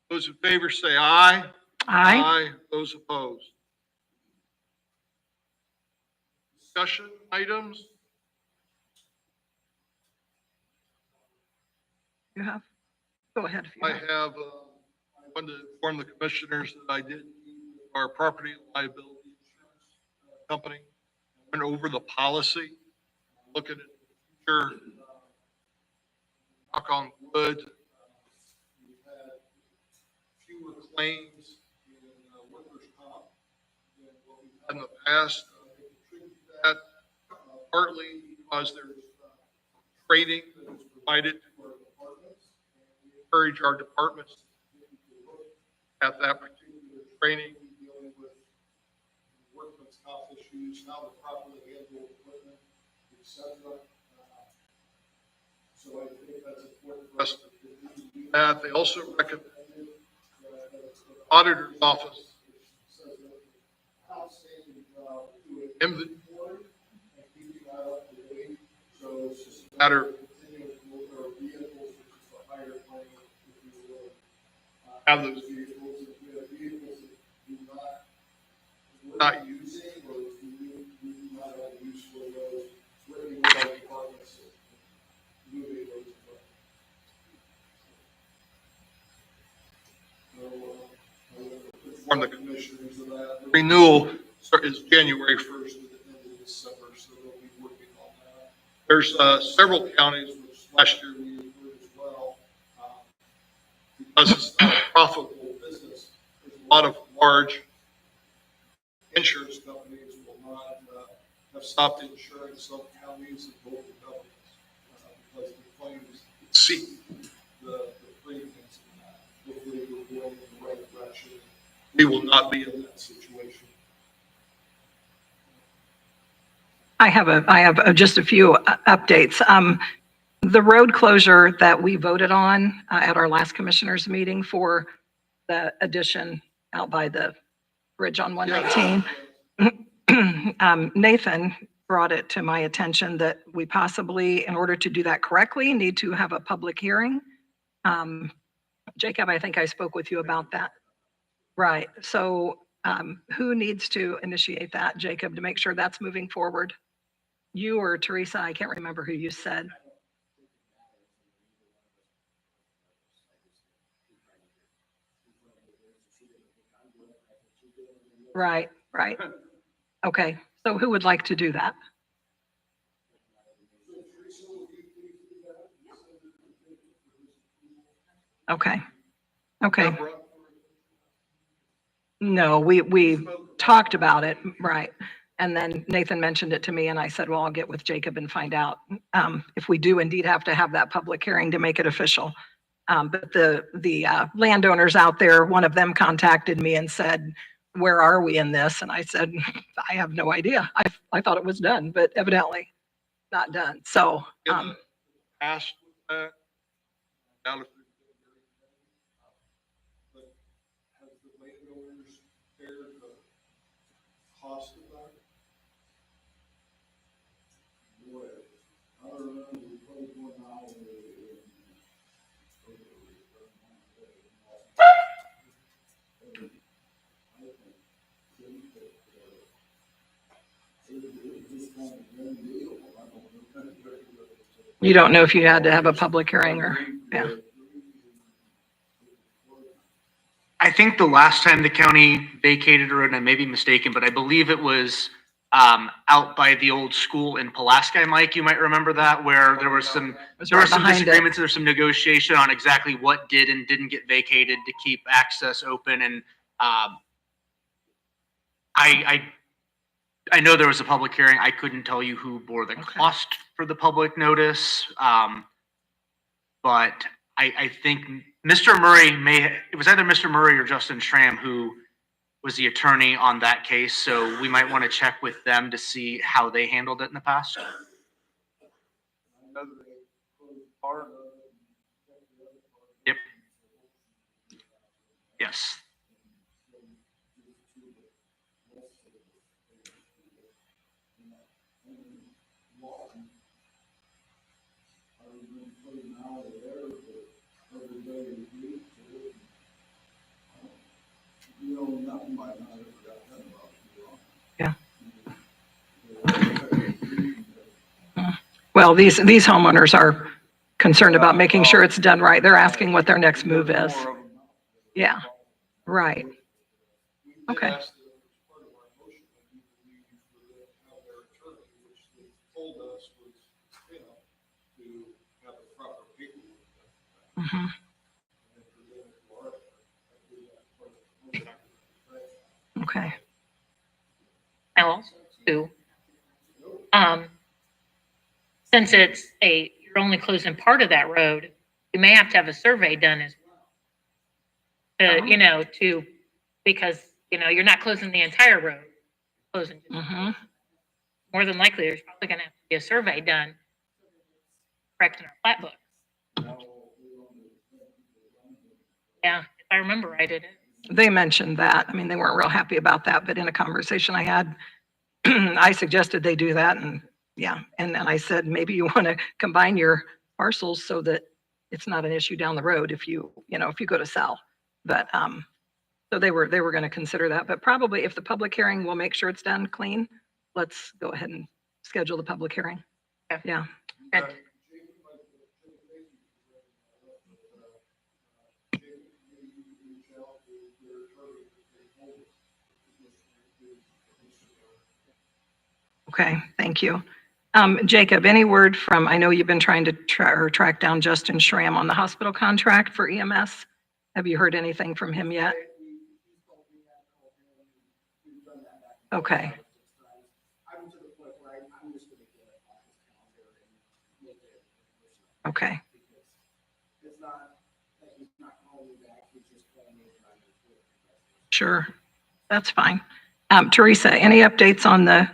Those in favor say aye.
Aye.
Those opposed. Discussion items.
You have? Go ahead if you
I
have.
have, I wanted to inform the commissioners that I did meet with our property and liability insurance company. Went over the policy, looking at the future. Knock on wood. We've had fewer claims in workers' comp than what we've had in the past. They contribute to that partly because there's training that is provided to our departments. And we encourage our departments to look at that particular training, dealing with workman's comp issues, how to properly handle equipment, et cetera. So I think that's important for us to do that. They also recommended the auditor's office says that outstanding job doing inventory and keeping that up to date. So it's just a matter of continuing to look at our vehicles, which is the higher plane, if you will. Have those vehicles, if we have vehicles that do not, we're not using, or if we do not have use for those, working with our departments. Moving those from the commissioners of that. The renewal is January 1st to the end of December, so they'll be working on that. There's several counties which last year we included as well. Because it's not a profitable business, there's a lot of large insurance companies will not have stopped insuring some counties and local governments because the claims seek the plaintiffs in that. Hopefully we're going in the right direction. We will not be in that situation.
I have just a few updates. The road closure that we voted on at our last commissioners meeting for the addition out by the bridge on 119. Nathan brought it to my attention that we possibly, in order to do that correctly, need to have a public hearing. Jacob, I think I spoke with you about that. Right. So who needs to initiate that, Jacob, to make sure that's moving forward? You or Teresa? I can't remember who you said. Right, right. Okay, so who would like to do that? Okay, okay. No, we talked about it, right. And then Nathan mentioned it to me and I said, well, I'll get with Jacob and find out if we do indeed have to have that public hearing to make it official. But the landowners out there, one of them contacted me and said, where are we in this? And I said, I have no idea. I thought it was done, but evidently not done. So,
Asked that. Doubt if there's been very many, but has the landowners shared the cost of that?
you don't know if you had to have a public hearing or, yeah.
I think the last time the county vacated a road, and I may be mistaken, but I believe it was out by the old school in Pulaski, Mike, you might remember that, where there were some
Behind it.
disagreements, there was some negotiation on exactly what did and didn't get vacated to keep access open. And I know there was a public hearing. I couldn't tell you who bore the cost for the public notice. But I think Mr. Murray it was either Mr. Murray or Justin Schramm who was the attorney on that case. So we might want to check with them to see how they handled it in the past. Yep. Yes.
Yeah. Well, these homeowners are concerned about making sure it's done right. They're asking what their next move is. Yeah, right. Okay.
Part of our motion, we believe for them to have their attorney, which they told us was, to have a proper paperwork.
Mhm. Okay.
Now also too, since you're only closing part of that road, you may have to have a survey done as well. Because, you're not closing the entire road, closing.
Mhm.
More than likely, there's probably gonna have to be a survey done, correct in our plat book. Yeah, if I remember right, it is.
They mentioned that. I mean, they weren't real happy about that, but in a conversation I had, I suggested they do that, and yeah. And then I said, maybe you want to combine your parcels so that it's not an issue down the road if you go to sell. But so they were going to consider that, but probably if the public hearing will make sure it's done clean, let's go ahead and schedule the public hearing.
Okay.
Yeah.
Good.
Okay, thank you. Jacob, any word from, I know you've been trying to track down Justin Schramm on the hospital contract for EMS. Have you heard anything from him yet? Okay. Okay. Sure, that's fine. Teresa, any updates on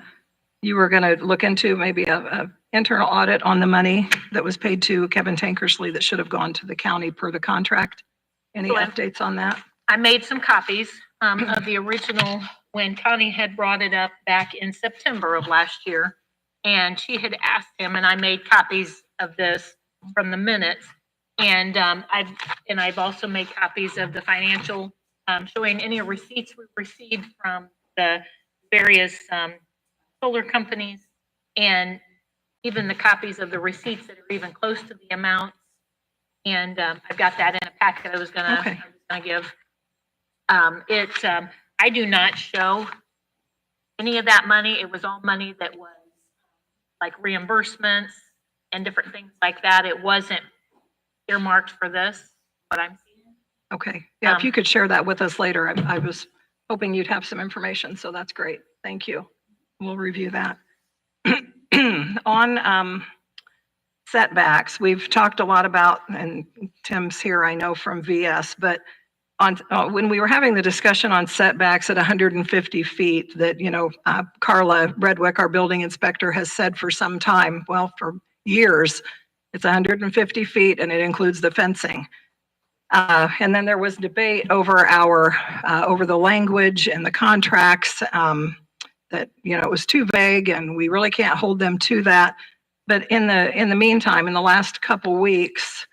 you were going to look into maybe a internal audit on the money that was paid to Kevin Tankersley that should have gone to the county per the contract? Any
Sure.
updates on that?
I made some copies of the original when Connie had brought it up back in September of last year. And she had asked him, and I made copies of this from the minutes. And I've also made copies of the financial, showing any receipts we received from the various solar companies, and even the copies of the receipts that are even close to the amounts. And I've got that in a packet I was gonna give. I do not show any of that money. It was all money that was like reimbursements and different things like that. It wasn't earmarked for this, what I'm seeing.
Okay, yeah, if you could share that with us later. I was hoping you'd have some information, so that's great. Thank you. We'll review that. On setbacks, we've talked a lot about, and Tim's here, I know, from VS, but on when we were having the discussion on setbacks at 150 feet that, Carla Redwick, our building inspector, has said for some time, well, for years, it's 150 feet and it includes the fencing. And then there was debate over over the language and the contracts, that, it was too vague and we really can't hold them to that. But in the meantime, in the last couple weeks,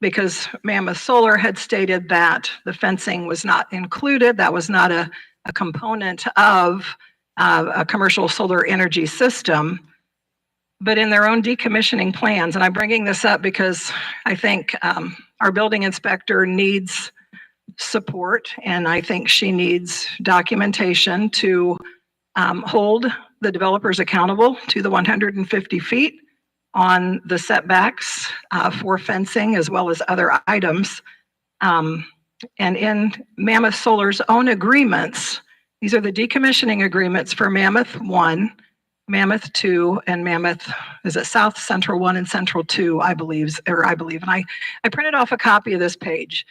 because Mammoth Solar had stated that the fencing was not included, that was not a component of a commercial solar energy system, but in their own decommissioning plans. And I'm bringing this up because I think our building inspector needs support, and I think she needs documentation to hold the developers accountable to the 150 feet on the setbacks for fencing as well as other items. And in Mammoth Solar's own agreements, these are the decommissioning agreements for Mammoth 1, Mammoth 2, and Mammoth, is it South Central 1 and Central 2, I believe. And I printed off a copy of this page.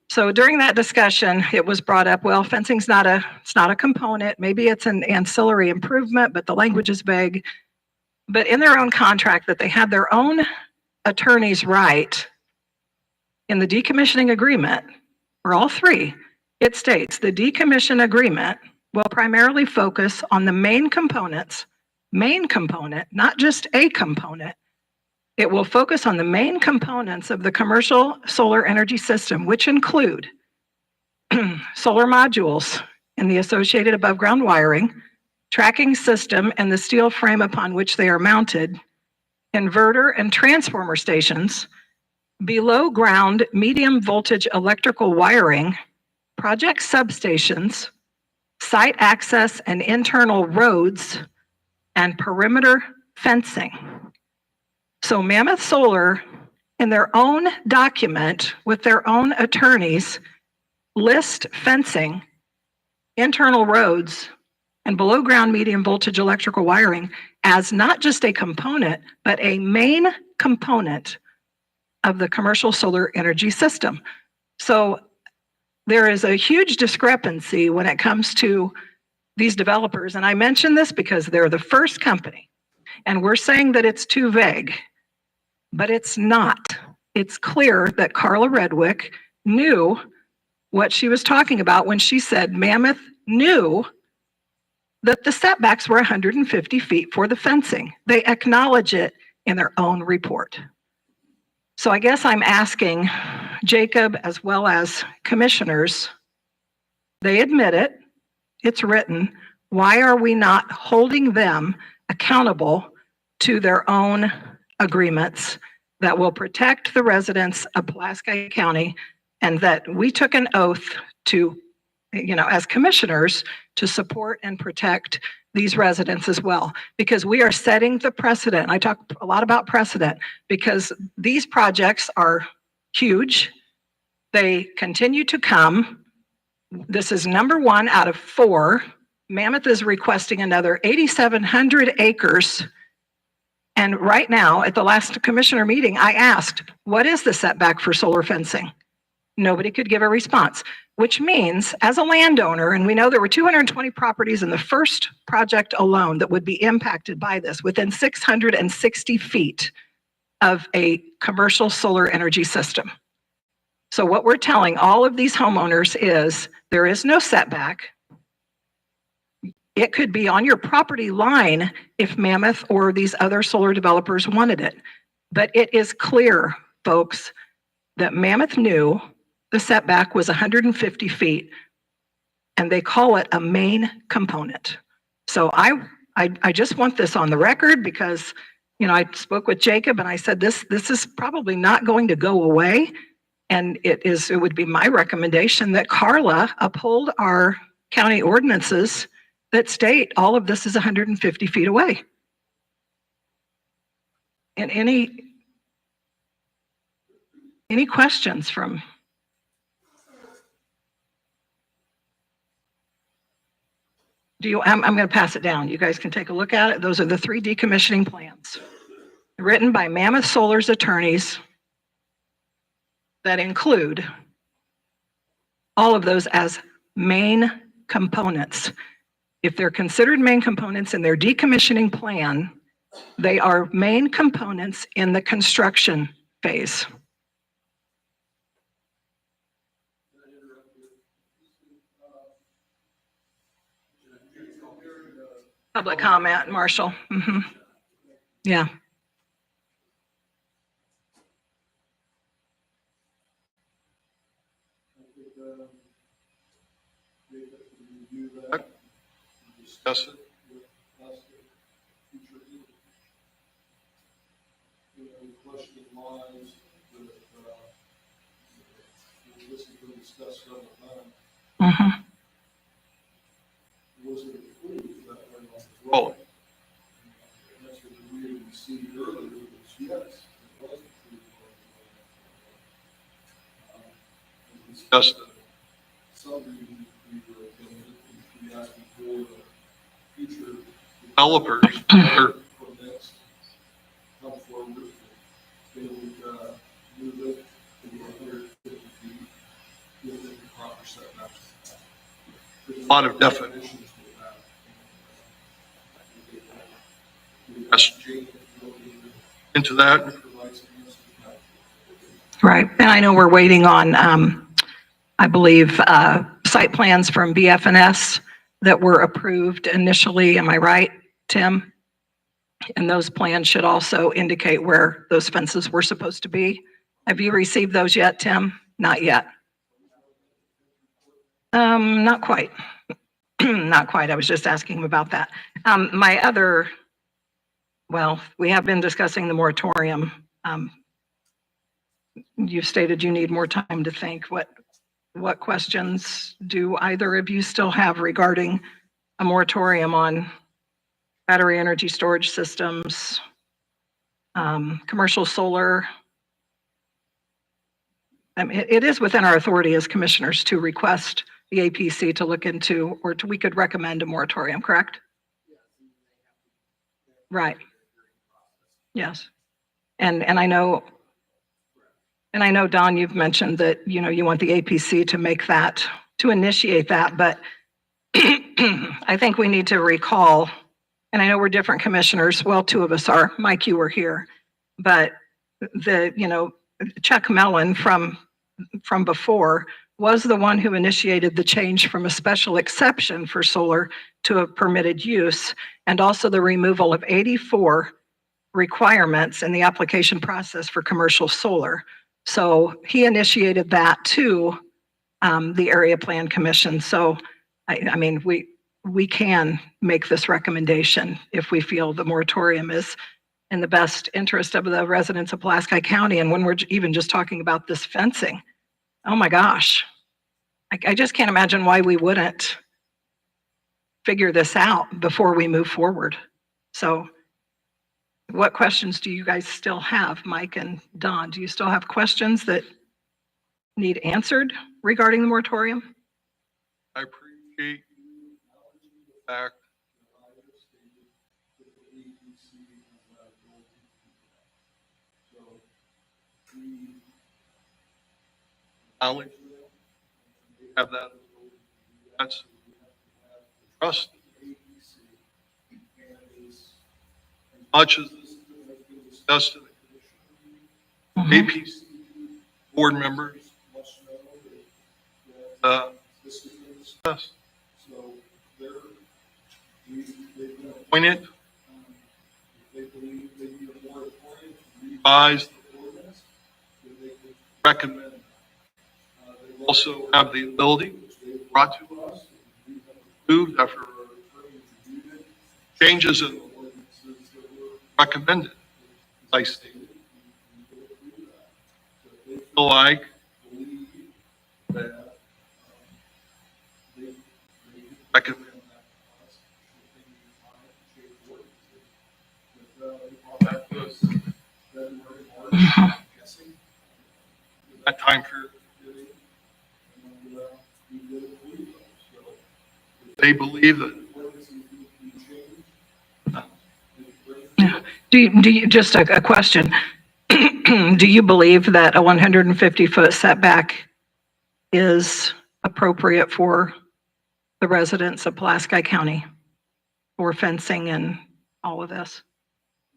So during that discussion, it was brought up, well, fencing's it's not a component. Maybe it's an ancillary improvement, but the language is vague. But in their own contract that they had their own attorneys write, in the decommissioning agreement, for all three, it states the decommission agreement will primarily focus on the main component, not just a component. It will focus on the main components of the commercial solar energy system, which include solar modules and the associated above ground wiring, tracking system and the steel frame upon which they are mounted, inverter and transformer stations, below ground medium voltage electrical wiring, project substations, site access and internal roads, and perimeter fencing. So Mammoth Solar, in their own document with their own attorneys, list fencing, internal roads, and below ground medium voltage electrical wiring as not just a component, but a main component of the commercial solar energy system. So there is a huge discrepancy when it comes to these developers. And I mention this because they're the first company, and we're saying that it's too vague, but it's not. It's clear that Carla Redwick knew what she was talking about when she said Mammoth knew that the setbacks were 150 feet for the fencing. They acknowledge it in their own report. So I guess I'm asking Jacob as well as commissioners, they admit it, it's written, why are we not holding them accountable to their own agreements that will protect the residents of Pulaski County, and that we took an oath to, as commissioners, to support and protect these residents as well, because we are setting the precedent. I talk a lot about precedent because these projects are huge. They continue to come. This is number 1 out of 4. Mammoth is requesting another 8,700 acres. And right now, at the last commissioner meeting, I asked, what is the setback for solar fencing? Nobody could give a response. which means as a landowner, and we know there were 220 properties in the first project alone that would be impacted by this within 660 feet of a commercial solar energy system. So what we're telling all of these homeowners is there is no setback. It could be on your property line if Mammoth or these other solar developers wanted it. But it is clear, folks, that Mammoth knew the setback was 150 feet, and they call it a main component. So I just want this on the record because, I spoke with Jacob and I said, this is probably not going to go away. And it would be my recommendation that Carla uphold our county ordinances that state all of this is 150 feet away. And any questions from? I'm going to pass it down. You guys can take a look at it. Those are the 3 decommissioning plans written by Mammoth Solar's attorneys that include all of those as main components. If they're considered main components in their decommissioning plan, they are main components in the construction phase. Public comment, Marshall. Yeah.
Discuss it.
Question lines that this has been discussed several times. Was it approved that way on the
Rolling.
That's what we received earlier was yes, it was approved.
Discuss it.
Some reason we were asking for the future
Developers.
permits come forward. They would move it to 150 feet within the proper setbacks. There's
A lot of definitions.
with that.
Yes. Into that.
Right. And I know we're waiting on, I believe, site plans from BF&S that were approved initially. Am I right, Tim? And those plans should also indicate where those fences were supposed to be. Have you received those yet, Tim? Not yet. Not quite. Not quite. I was just asking him about that. We have been discussing the moratorium. You've stated you need more time to think. What questions do either of you still have regarding a moratorium on battery energy storage systems, commercial solar? It is within our authority as commissioners to request the APC to look into, we could recommend a moratorium, correct? Right. Yes. And I know, Don, you've mentioned that, you want the APC to make that, to initiate that, but I think we need to recall, and I know we're different commissioners, well, 2 of us are, Mike, you were here, but Chuck Mellon from before was the one who initiated the change from a special exception for solar to a permitted use, and also the removal of 84 requirements in the application process for commercial solar. So he initiated that to the Area Plan Commission. So, we can make this recommendation if we feel the moratorium is in the best interest of the residents of Pulaski County. And when we're even just talking about this fencing, oh my gosh, I just can't imagine why we wouldn't figure this out before we move forward. So what questions do you guys still have, Mike and Don? Do you still have questions that need answered regarding the moratorium?
I appreciate the fact. Knowledge have that. That's trust. Much as this has been discussed in the
Mhm.
APC board members must know that this has been discussed. So they've been appointed. If they believe they need a moratorium to revise the ordinance, then they can recommend that. They also have the ability, which they've brought to us, and we have approved after our attorney reviewed it, changes in the ordinances that were recommended. As I stated, we will approve that. So if they feel like, believe that they recommend that to us, if they need time to change ordinances. But that was February, March, I'm guessing. That time period. And we will approve those. So if they believe that ordinances need to be changed,
Yeah. Do you, just a question. Do you believe that a 150-foot setback is appropriate for the residents of Pulaski County for fencing and all of this?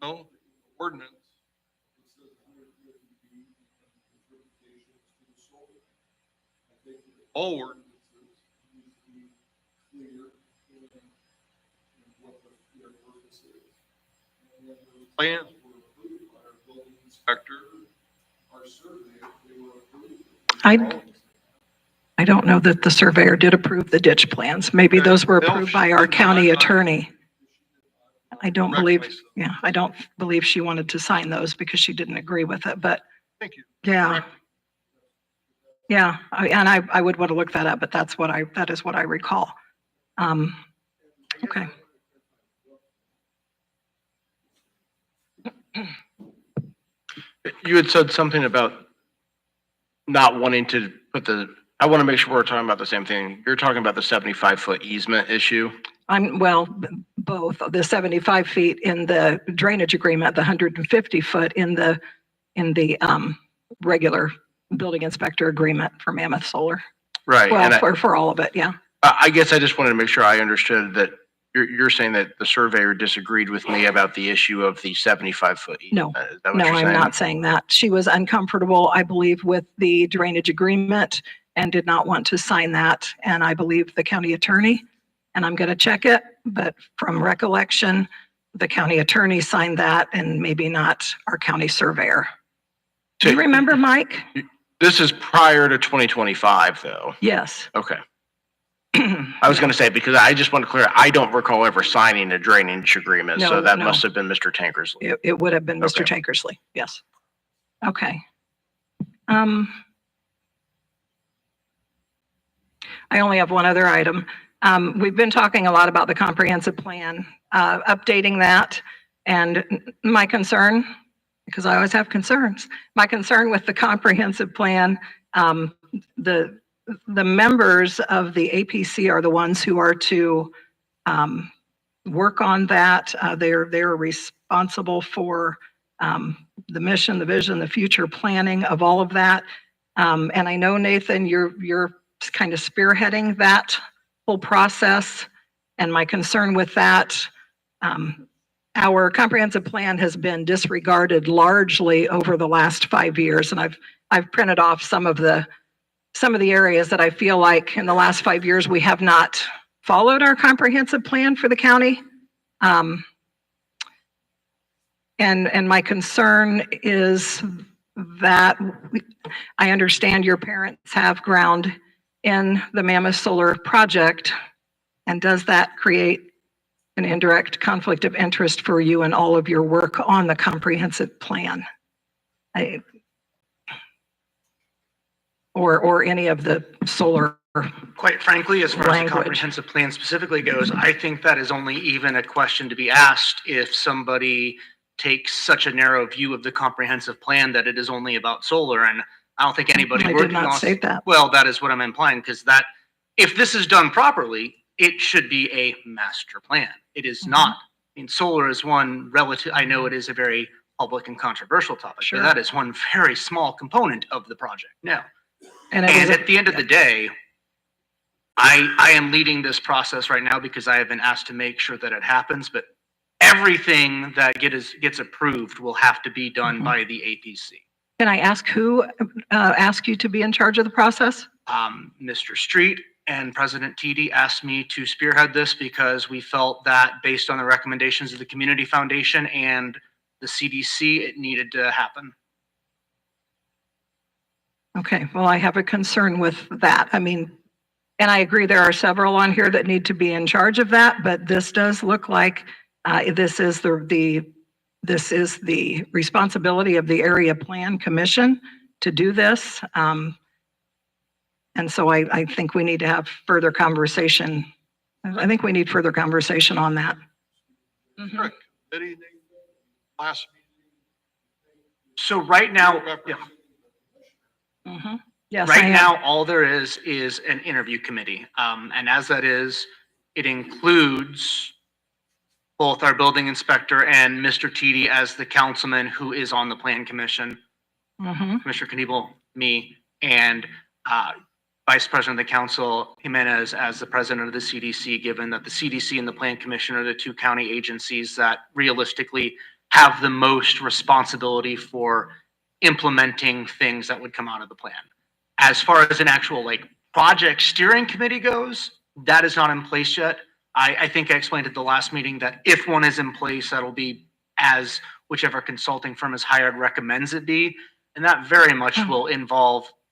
no, the ordinance, it says 150 feet and interpretations to the solar. I think that all ordinances need to be clear in what their purpose is. And when those plans were approved by our building inspector, our survey, they were approved.
I don't know that the surveyor did approve the ditch plans. Maybe those were approved by our county attorney. I don't believe, yeah, I don't believe she wanted to sign those because she didn't agree with it, but
Thank you.
yeah. Yeah, and I would want to look that up, but that is what I recall. Okay.
You had said something about not wanting to put I want to make sure we're talking about the same thing. You're talking about the 75-foot easement issue.
Well, both the 75 feet in the drainage agreement, the 150 foot in the regular building inspector agreement for Mammoth Solar.
Right.
Well,
And
for all of it, yeah.
I guess I just wanted to make sure I understood that you're saying that the surveyor disagreed with me about the issue of the 75-foot easement.
No.
Is that what
No,
you're
I'm
saying?
not saying that. She was uncomfortable, I believe, with the drainage agreement and did not want to sign that. And I believe the county attorney, and I'm going to check it, but from recollection, the county attorney signed that and maybe not our county surveyor. Do you remember, Mike?
This is prior to 2025, though.
Yes.
Okay. I was going to say, because I just want to clear, I don't recall ever signing a drainage agreement, so
No,
that
no.
must have been Mr. Tankersley.
It would have been Mr.
Okay.
Tankersley, yes. Okay. I only have one other item. We've been talking a lot about the comprehensive plan, updating that. And my concern, because I always have concerns, my concern with the comprehensive plan, the members of the APC are the ones who are to work on that. They're responsible for the mission, the vision, the future planning of all of that. And I know, Nathan, you're kind of spearheading that whole process. And my concern with that, our comprehensive plan has been disregarded largely over the last 5 years. And I've printed off some of the areas that I feel like in the last 5 years, we have not followed our comprehensive plan for the county. And my concern is that I understand your parents have ground in the Mammoth Solar project. And does that create an indirect conflict of interest for you in all of your work on the comprehensive plan? Or any of the solar?
Quite frankly, as far as the
Language.
comprehensive plan specifically goes, I think that is only even a question to be asked if somebody takes such a narrow view of the comprehensive plan that it is only about solar. And I don't think anybody
I did
working
not
on.
say that.
Well, that is what I'm implying, because that, if this is done properly, it should be a master plan. It is not. I mean, solar is one relative, I know it is a very public and controversial topic,
Sure.
but that is one very small component of the project. No.
And
And at the end of the day, I am leading this process right now because I have been asked to make sure that it happens, but everything that gets approved will have to be done by the APC.
Can I ask who asked you to be in charge of the process?
Mr. Street and President TD asked me to spearhead this because we felt that based on the recommendations of the Community Foundation and the C.D.C, it needed to happen.
Okay, well, I have a concern with that. I mean, and I agree there are several on here that need to be in charge of that, but this does look like this is the responsibility of the Area Plan Commission to do this. And so I think we need to have further conversation. I think we need further conversation on that.
Sure. Committee, last
So right now,
meeting.
Yes, I
right
am.
now, all there is an interview committee. And as that is, it includes both our building inspector and Mr. TD as the councilman who is on the plan commission, Commissioner Kniebel, me, and Vice President of the Council Jimenez as the president of the C.D.C, given that the C.D.C and the Plan Commission are the two county agencies that realistically have the most responsibility for implementing things that would come out of the plan. As far as an actual project steering committee goes, that is not in place yet. I think I explained at the last meeting that if one is in place, that'll be as whichever consulting firm is hired recommends it be. And that very much will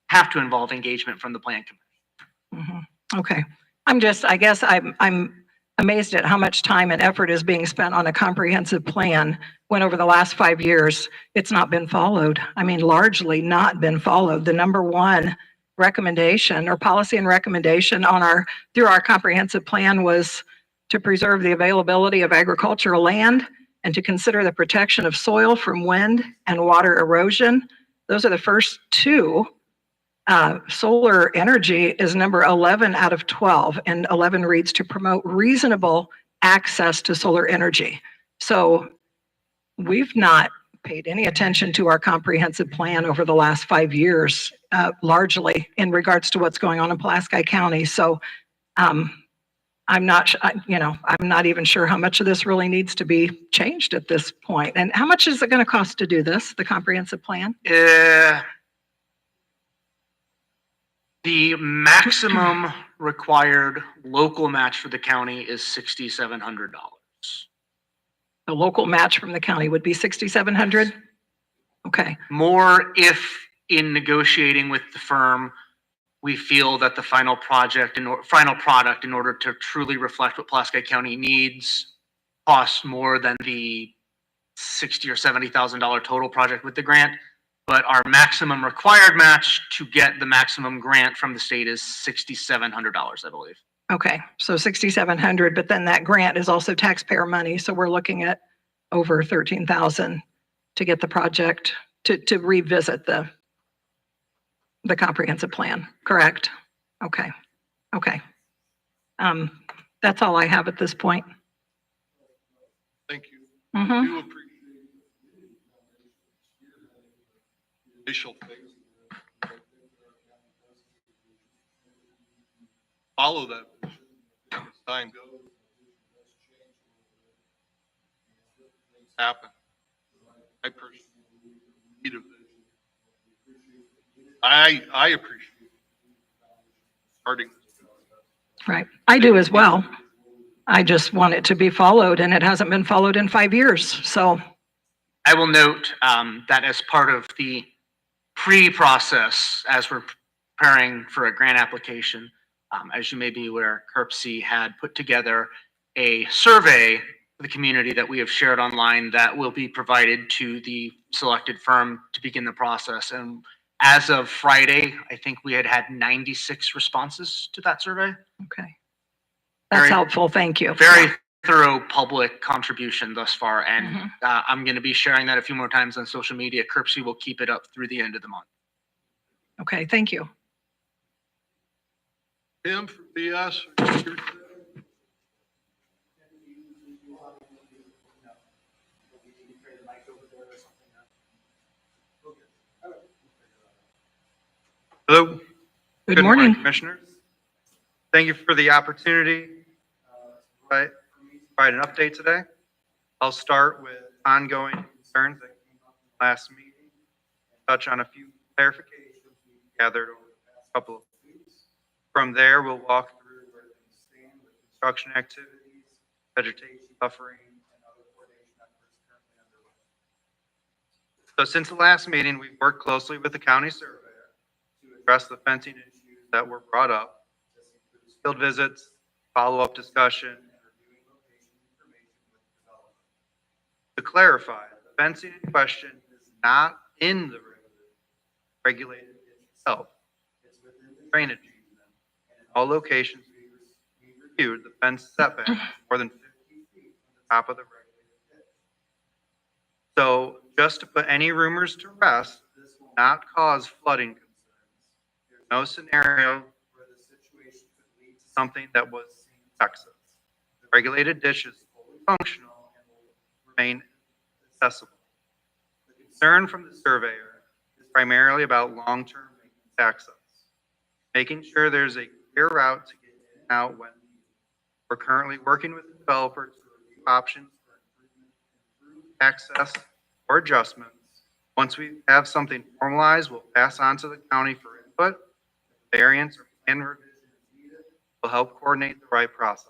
have to involve engagement from the plan commission.
Okay. I guess I'm amazed at how much time and effort is being spent on a comprehensive plan when over the last 5 years, it's not been followed. I mean, largely not been followed. The number one recommendation or policy and recommendation through our comprehensive plan was to preserve the availability of agricultural land and to consider the protection of soil from wind and water erosion. Those are the first two. Solar energy is number 11 out of 12, and 11 reads to promote reasonable access to solar energy. So we've not paid any attention to our comprehensive plan over the last 5 years, largely in regards to what's going on in Pulaski County. So I'm not even sure how much of this really needs to be changed at this point. And how much is it going to cost to do this, the comprehensive plan?
The maximum required local match for the county is $6,700.
The local match from the county would be $6,700? Okay.
More if in negotiating with the firm, we feel that the final product, in order to truly reflect what Pulaski County needs, costs more than the $60,000 or $70,000 total project with the grant. But our maximum required match to get the maximum grant from the state is $6,700, I believe.
Okay, so 6,700, but then that grant is also taxpayer money, so we're looking at over 13,000 to get the project to revisit the comprehensive plan, correct? Okay, okay. That's all I have at this point.
Thank you.
Mhm.
Do appreciate the initial phase. Follow that vision as time goes. Things happen. I personally need a vision. I appreciate starting this.
Right, I do as well. I just want it to be followed, and it hasn't been followed in 5 years, so.
I will note that as part of the pre-process, as we're preparing for a grant application, as you may be aware, C.D.C had put together a survey for the community that we have shared online that will be provided to the selected firm to begin the process. And as of Friday, I think we had 96 responses to that survey.
Okay. That's
Very-
helpful, thank you.
Very thorough public contribution thus far, and I'm going to be sharing that a few more times on social media. C.D.C will keep it up through the end of the month.
Okay, thank you.
Tim from BS. Hello.
Good morning.
Commissioners. Thank you for the opportunity for me to provide an update today. I'll start with ongoing concerns that came up in the last meeting and touch on a few clarifications we gathered over the past couple of weeks. From there, we'll walk through where things stand with construction activities, vegetation buffering, and other coordination efforts currently underway. So since the last meeting, we've worked closely with the county surveyor to address the fencing issues that were brought up. This includes field visits, follow-up discussion, and reviewing location information with the developer. To clarify, the fencing in question is not in the regulated ditch itself. It's within the drainage easement, and in all locations we reviewed, the fence setback is more than 50 feet from the top of the regulated ditch. So just to put any rumors to rest, this will not cause flooding concerns. There's no scenario where the situation could lead to something that was seen in Texas. The regulated ditch is fully functional and will remain accessible. The concern from the surveyor is primarily about long-term maintenance access, making sure there's a clear route to get in and out when needed. We're currently working with the developer to review options for improved access or adjustments. Once we have something formalized, we'll pass on to the county for input. If variance or plan revision is needed, we'll help coordinate the right process.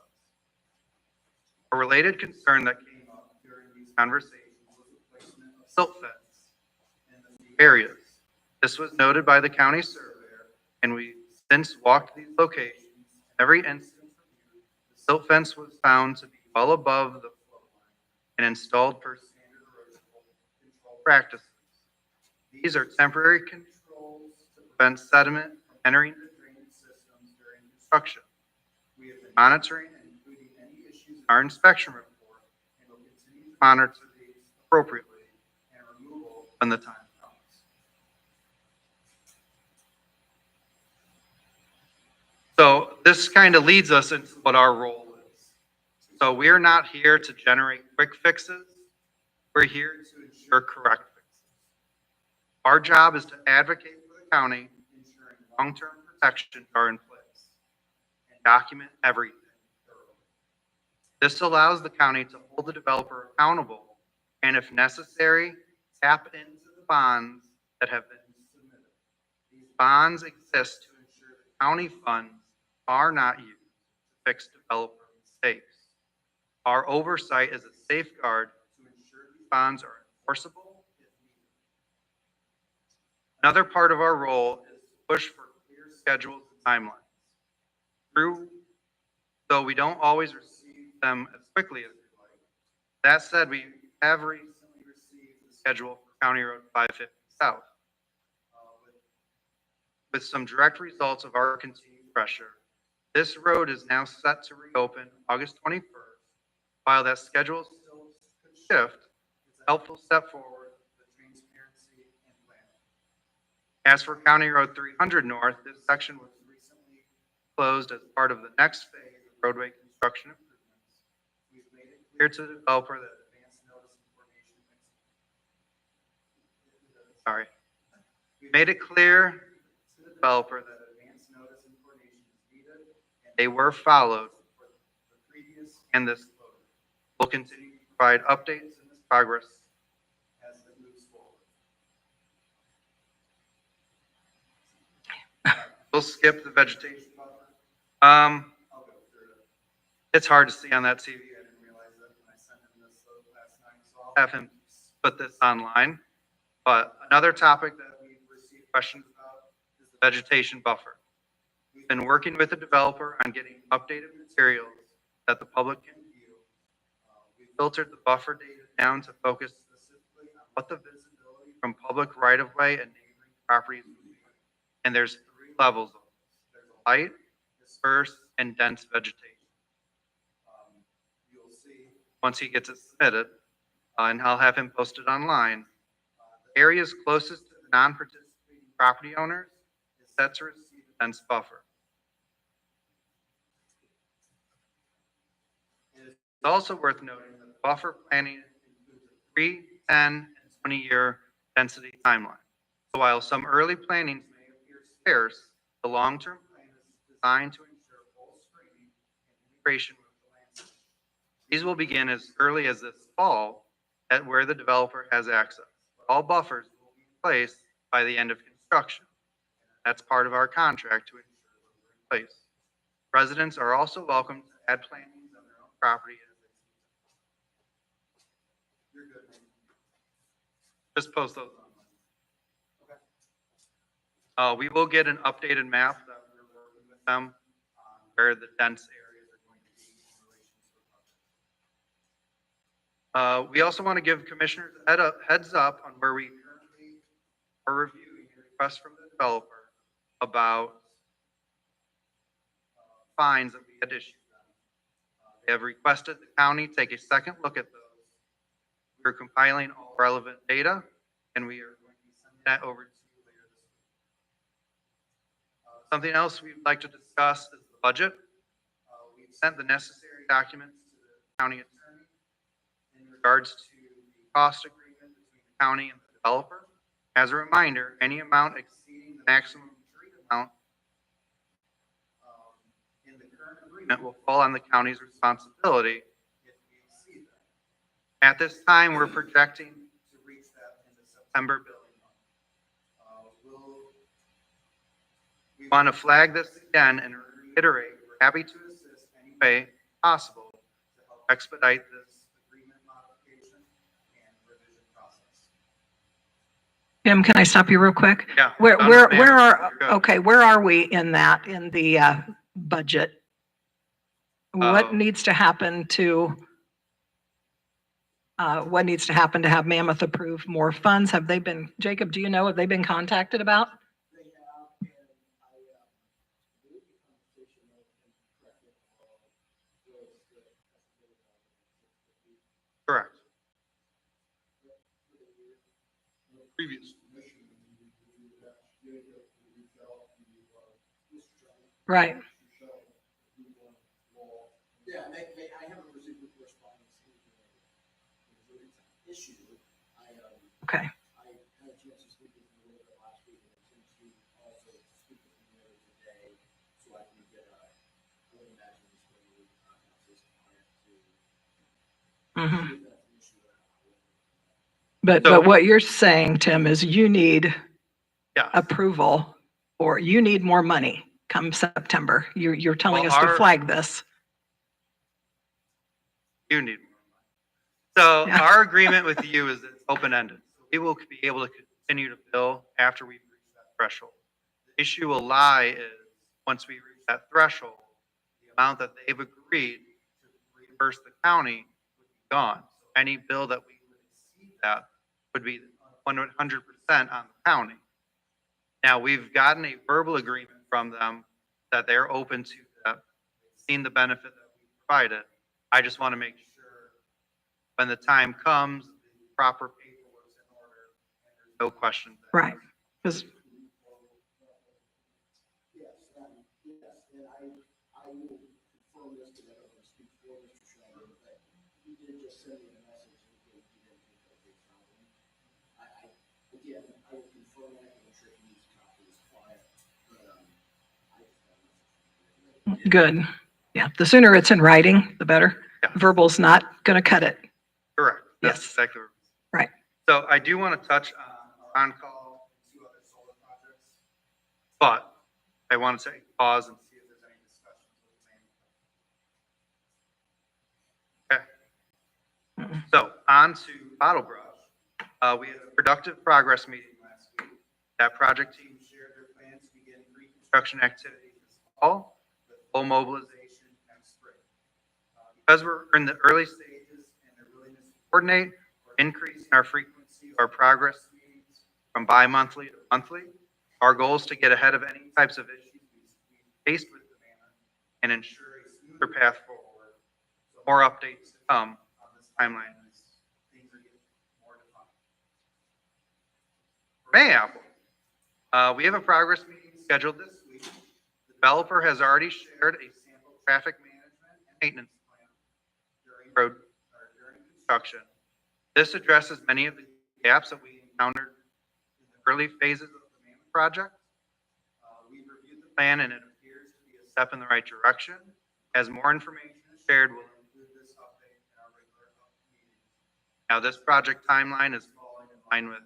A related concern that came up during these conversations was the placement of silt fence in the areas. This was noted by the county surveyor, and we since walked these locations. Every instance reviewed, the silt fence was found to be well above the flow line and installed per standard erosion control practices. These are temporary controls to prevent sediment from entering the drainage systems during construction. We have been monitoring and including any issues in our inspection report, and will continue to monitor these appropriately and removal when the time comes. So this kind of leads us into what our role is. So we are not here to generate quick fixes. We're here to ensure correct fixes. Our job is to advocate for the county, ensuring long-term protections are in place and document everything thoroughly. This allows the county to hold the developer accountable and, if necessary, tap into the bonds that have been submitted. These bonds exist to ensure the county funds are not used to fix developer mistakes. Our oversight is a safeguard to ensure these bonds are enforceable if needed. Another part of our role is to push for clear schedules and timelines. Though we don't always receive them as quickly as we'd like. That said, we have recently received the schedule for County Road 550 South. With some direct results of our continued pressure, this road is now set to reopen August 21st. While that schedule still could shift, it's a helpful step forward for transparency and planning. As for County Road 300 North, this section was recently closed as part of the next phase of roadway construction improvements. We've made it clear to the developer that advance notice and coordination. We made it clear to the developer that advance notice and coordination is needed, and they were followed for the previous and this closure. We'll continue to provide updates in this progress as it moves forward. We'll skip the vegetation buffer. I'll go through it. It's hard to see on that TV. I didn't realize that when I sent him this last night, so I'll have him put this online. But another topic that we've received questions about is the vegetation buffer. We've been working with the developer on getting updated materials that the public can view. We filtered the buffer data down to focus specifically on what the visibility from public right-of-way and neighboring properties would be. And there's 3 levels of this. There's light, dispersed, and dense vegetation. You'll see once he gets it submitted, and I'll have him post it online. The areas closest to the non-participating property owners is set to receive a dense buffer. It is also worth noting that the buffer planning includes a 3, 10, and 20-year density timeline. So while some early plannings may appear sparse, the long-term plan is designed to ensure full integration with the land use. These will begin as early as this fall at where the developer has access. All buffers will be in place by the end of construction. That's part of our contract to ensure we're in place. Residents are also welcome to add plantings on their own property as they see. You're good. Just post those online. We will get an updated map that we're working with them on where the dense areas are going to be in relation to the project. We also want to give commissioners a heads up on where we currently are reviewing requests from the developer about fines that we had issued them. They have requested the county take a second look at those. We're compiling all relevant data, and we are going to be sending that over to you later this week. Something else we'd like to discuss is the budget. We've sent the necessary documents to the county attorney in regards to the cost agreement between the county and the developer. As a reminder, any amount exceeding the maximum tree amount in the current agreement will fall on the county's responsibility if we exceed that. At this time, we're projecting to reach that in the September billing month. We want to flag this again and reiterate, we're happy to assist any way possible to help expedite this agreement modification and revision process.
Tim, can I stop you real quick?
Yeah.
Where
done with
where are,
You're good.
okay, where are we in that, in the budget? What needs to happen to have Mammoth approve more funds? Have they been, Jacob, do you know, have they been contacted about?
They have, and I, believe the conversation was
Correct.
Previous.
Right.
Yeah, I haven't received the correspondence. Issue.
Okay.
I had a chance to speak with him a little bit last week, and I intend to also speak with him later today, so I can get I would imagine this way we would contact his client to
Mhm.
see if that's an issue or not.
But what you're saying, Tim, is you need
Yeah.
approval, or you need more money come September. You're telling
Well,
us to
our-
flag this.
You need more money. So
Yeah.
our agreement with you is it's open-ended. We will be able to continue to bill after we reach that threshold. The issue will lie is, once we reach that threshold, the amount that they've agreed to reimburse the county would be gone. So any bill that we would exceed that would be 100% on the county. Now, we've gotten a verbal agreement from them that they're open to that, seen the benefit that we provided. I just want to make sure when the time comes, the proper paperwork's in order, and there's no question.
Right. Because
Yes, and I will confirm this because I don't want to speak for Mr. Schreiber, but he did just send me a message and he didn't think that they found him. Again, I will confirm that, I'm sure he needs to talk to his client, but, I just got a message.
good. Yeah. The sooner it's in writing, the better.
Yeah.
Verbal's not going to cut it.
Correct. That's
Yes.
exactly right.
Right.
So I do want to touch on on-call and 2 other solar projects, but I want to take a pause and see if there's any discussions with the main. Okay. So on to Bottle Brush. We had a productive progress meeting last week. That project team shared their plans to begin pre-construction activities this fall with full mobilization next spring. Because we're in the early stages and their willingness to coordinate, we're increasing our frequency of our progress meetings from bi-monthly to monthly. Our goal is to get ahead of any types of issues we faced with demand and ensure a smoother path forward. So more updates to come on this timeline as things are getting more defined. For Mayapple, we have a progress meeting scheduled this week. The developer has already shared a sample traffic management and maintenance plan during construction. This addresses many of the gaps that we encountered in the early phases of the main project. We've reviewed the plan and it appears to be a step in the right direction. As more information is shared, we'll include this update in our regular meetings. Now, this project timeline is falling in line with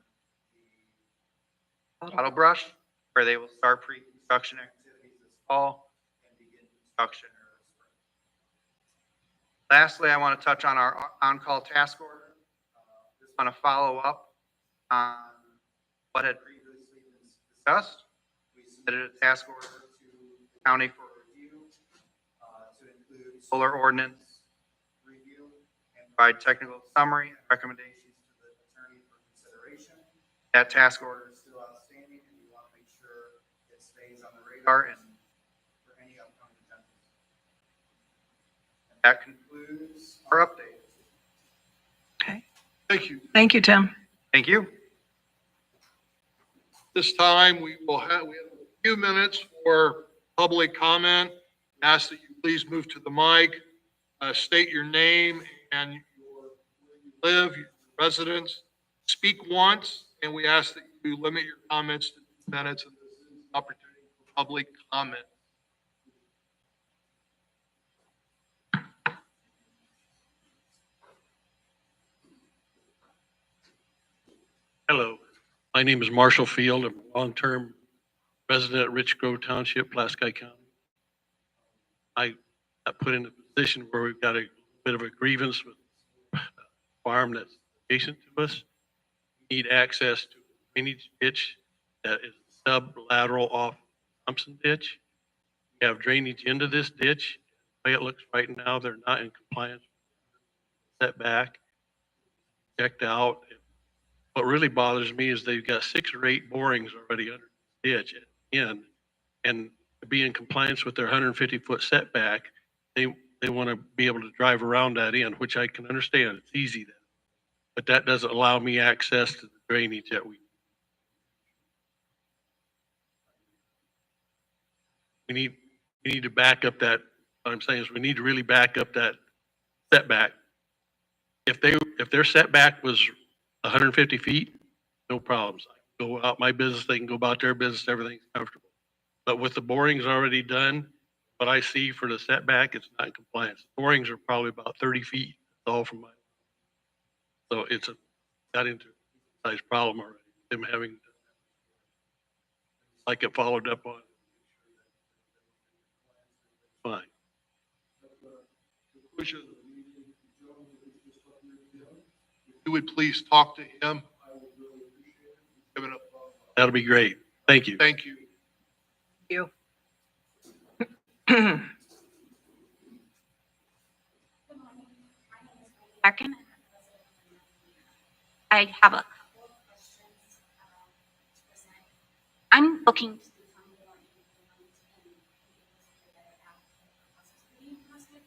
the auto brush, where they will start pre-construction activities this fall and begin construction early spring. Lastly, I want to touch on our on-call task order. Just want to follow up on what had previously been discussed. We submitted a task order to the county for review to include solar ordinance review and provide technical summary and recommendations to the attorney for consideration. That task order is still outstanding, and we want to make sure it stays on the radar and for any upcoming agendas. And that concludes our update.
Okay.
Thank you.
Thank you, Tim.
Thank you.
This time, we have a few minutes for public comment. Ask that you please move to the mic, state your name and where you live, your residence. Speak once, and we ask that you limit your comments to 2 minutes, and this is an opportunity for public comment.
Hello, my name is Marshall Field. I'm a long-term resident at Rich Grove Township, Pulaski County. I got put in a position where we've got a bit of a grievance with a farm that's adjacent to us. We need access to a drainage ditch that is sub-lateral off Thompson ditch. We have drainage into this ditch. The way it looks right now, they're not in compliance. Setback, checked out. What really bothers me is they've got 6 or 8 borings already under the ditch at the end, and to be in compliance with their 150-foot setback, they want to be able to drive around that end, which I can understand. It's easy then, but that doesn't allow me access to the drainage that we need to back up that. What I'm saying is we need to really back up that setback. If their setback was 150 feet, no problems. I can go out my business, they can go about their business, everything's comfortable. But with the borings already done, what I see for the setback, it's not in compliance. Borings are probably about 30 feet, that's all from my. So it's got into a size problem already, them having, like it followed up on. Fine.
Conclusion of the meeting, if you would please talk to him. I would really appreciate it. Give it a-
That'll be great. Thank you.
Thank you.
You.
Larkin. I have a couple of questions to present. I'm looking to become more involved in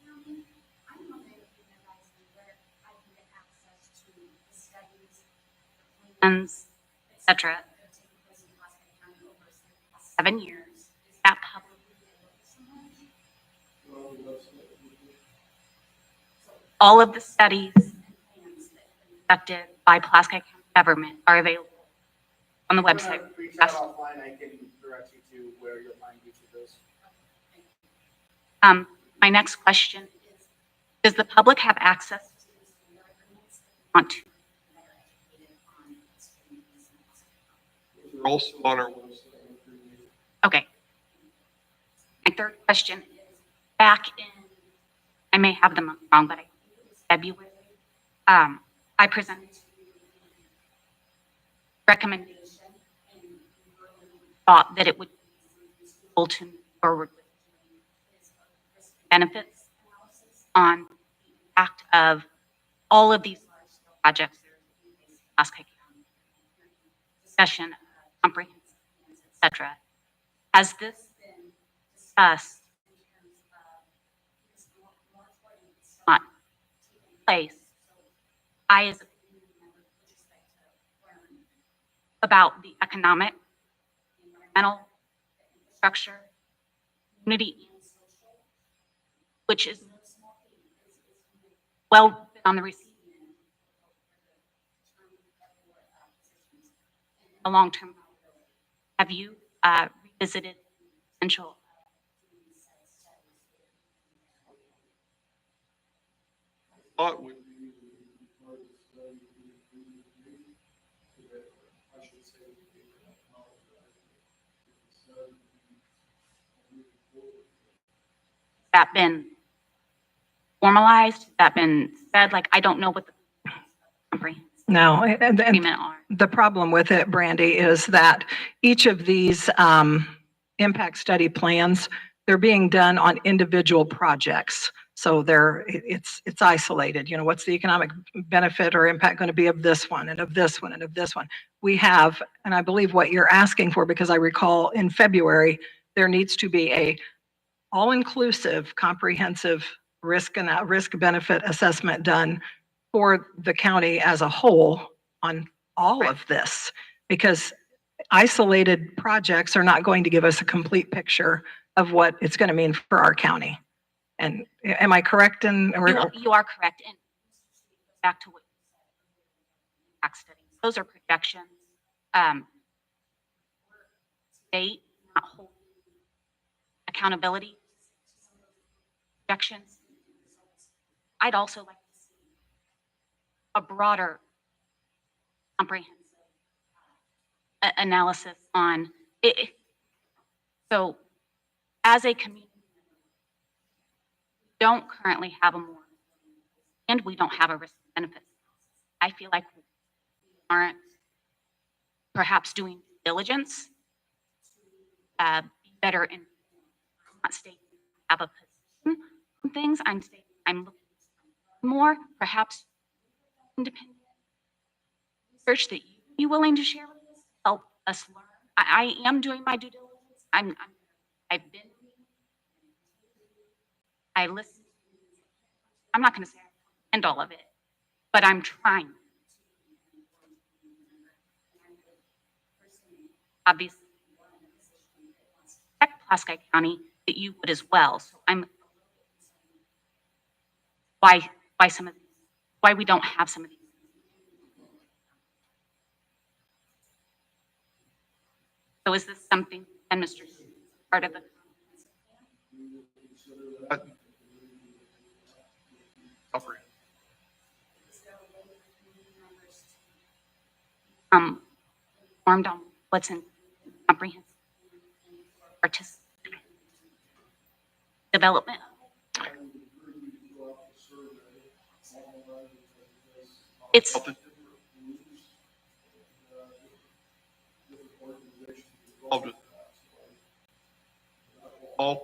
County. I'm wondering if you guys know where I can get access to the studies, plans, etc. that have taken place in Pulaski County over the past 7 years. Is that publicly available to someone? All of the studies and plans that have been conducted by Pulaski County government are available on the website.
Reach out offline, I can direct you to where you'll find each of those.
My next question is, does the public have access to these agreements? Want to?
We're also on our website.
Okay. My third question is, back in, I may have them wrong, but I think it was February, I presented to you a recommendation and you thought that it would be useful to move forward with risk benefits analysis on the impact of all of these large scale projects that are being faced in Pulaski County. Discussion of comprehensive plans, et cetera. Has this been discussed in terms of this moratorium is not taking place? So I, as a community member, would just like to learn about the economic, the environmental, the infrastructure, community, and social, which is no small thing. It's well been on the receiving end for positions and a long-term viability. Have you revisited the potential of doing these studies?
thought would be
That been formalized? Has that been said? Like, I don't know what the comprehensive
No, and
agreement are.
the problem with it, Brandy, is that each of these impact study plans, they're being done on individual projects. So it's isolated. You know, what's the economic benefit or impact going to be of this one and of this one and of this one? We have, and I believe what you're asking for, because I recall in February, there needs to be a all-inclusive, comprehensive risk benefit assessment done for the county as a whole on all of this, because isolated projects are not going to give us a complete picture of what it's going to mean for our county. And am I correct in?
You are correct. And back to what you said, impact studies, those are projections. State not holding accountability projections. I'd also like to see a broader, comprehensive analysis on it. So, as a community, we don't currently have a more, and we don't have a risk benefit. I feel like we aren't perhaps doing diligence to be better in not stating have a position on things. I'm stating I'm looking more, perhaps independent research that you'd be willing to share with us, help us learn. I am doing my due diligence. I've been, I listen. I'm not going to say I end all of it, but I'm trying. Obviously, protect Pulaski County, that you would as well. So I'm why some of these, why we don't have some of these. So is this something, and Mr. part of the informed on what's in comprehensive participant development? It's
all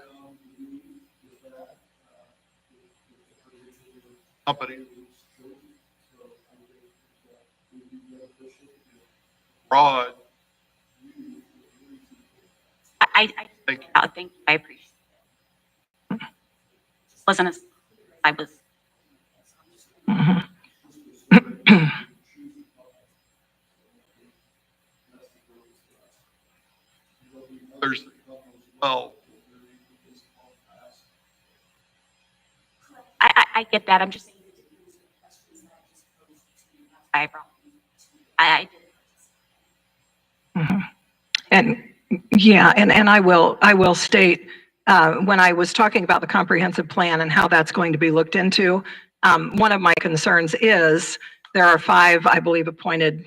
company broad.
I
Thank you.
thank you. I appreciate it. Wasn't as I was.
Others that come as well.
I get that. I'm just saying. I did.
And yeah, and I will state, when I was talking about the comprehensive plan and how that's going to be looked into, one of my concerns is there are 5, I believe, appointed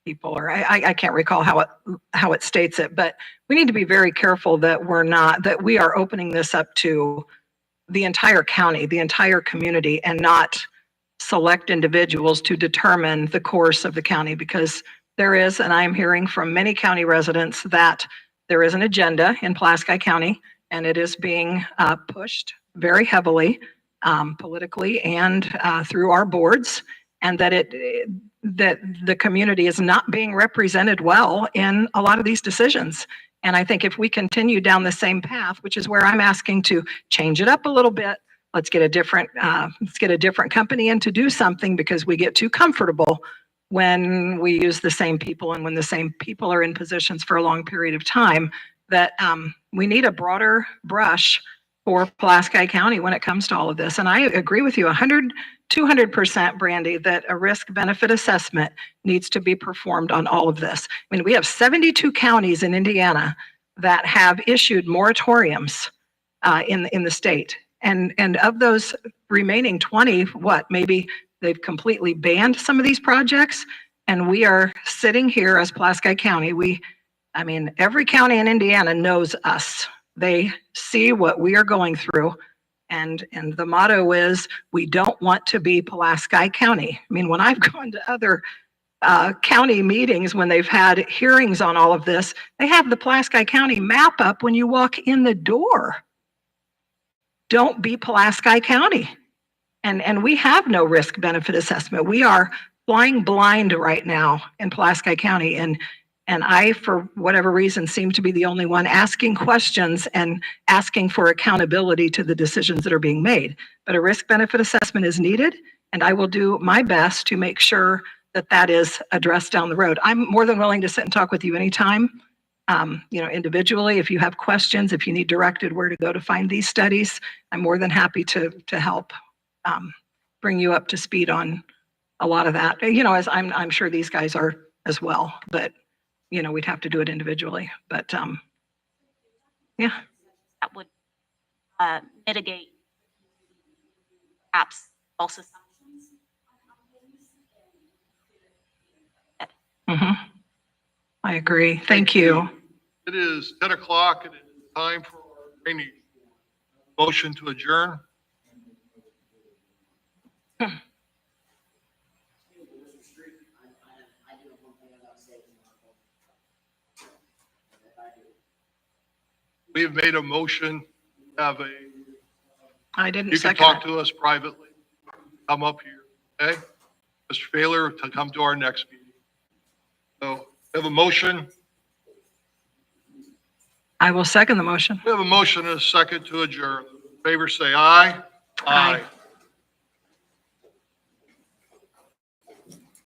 people, or I can't recall how it states it, but we need to be very careful that we are opening this up to the entire county, the entire community, and not select individuals to determine the course of the county, because there is, and I'm hearing from many county residents that there is an agenda in Pulaski County, and it is being pushed very heavily politically and through our boards, and that the community is not being represented well in a lot of these decisions. And I think if we continue down the same path, which is where I'm asking to change it up a little bit, let's get a different company in to do something, because we get too comfortable when we use the same people and when the same people are in positions for a long period of time, that we need a broader brush for Pulaski County when it comes to all of this. And I agree with you 200%, Brandy, that a risk benefit assessment needs to be performed on all of this. I mean, we have 72 counties in Indiana that have issued moratoriums in the state. And of those remaining 20, what, maybe they've completely banned some of these projects. And we are sitting here as Pulaski County. I mean, every county in Indiana knows us. They see what we are going through. And the motto is, we don't want to be Pulaski County. I mean, when I've gone to other county meetings, when they've had hearings on all of this, they have the Pulaski County map up when you walk in the door. Don't be Pulaski County. And we have no risk benefit assessment. We are flying blind right now in Pulaski County. And I, for whatever reason, seem to be the only one asking questions and asking for accountability to the decisions that are being made. But a risk benefit assessment is needed, and I will do my best to make sure that that is addressed down the road. I'm more than willing to sit and talk with you anytime, individually. If you have questions, if you need directed where to go to find these studies, I'm more than happy to help bring you up to speed on a lot of that. As I'm sure these guys are as well, but we'd have to do it individually, but, yeah.
That would mitigate perhaps false assumptions.
I agree. Thank you.
It is 10 o'clock and it is time for our training. Motion to adjourn.
Mr. Street, I do have one thing I'd like to say to Marco. I do.
We have made a motion. We have
I didn't
you can
second
talk
it.
to us privately. Come up here, okay? Mr. Baylor to come to our next meeting. So we have a motion.
I will second the motion.
We have a motion and a second to adjourn. In favor, say aye.
Aye.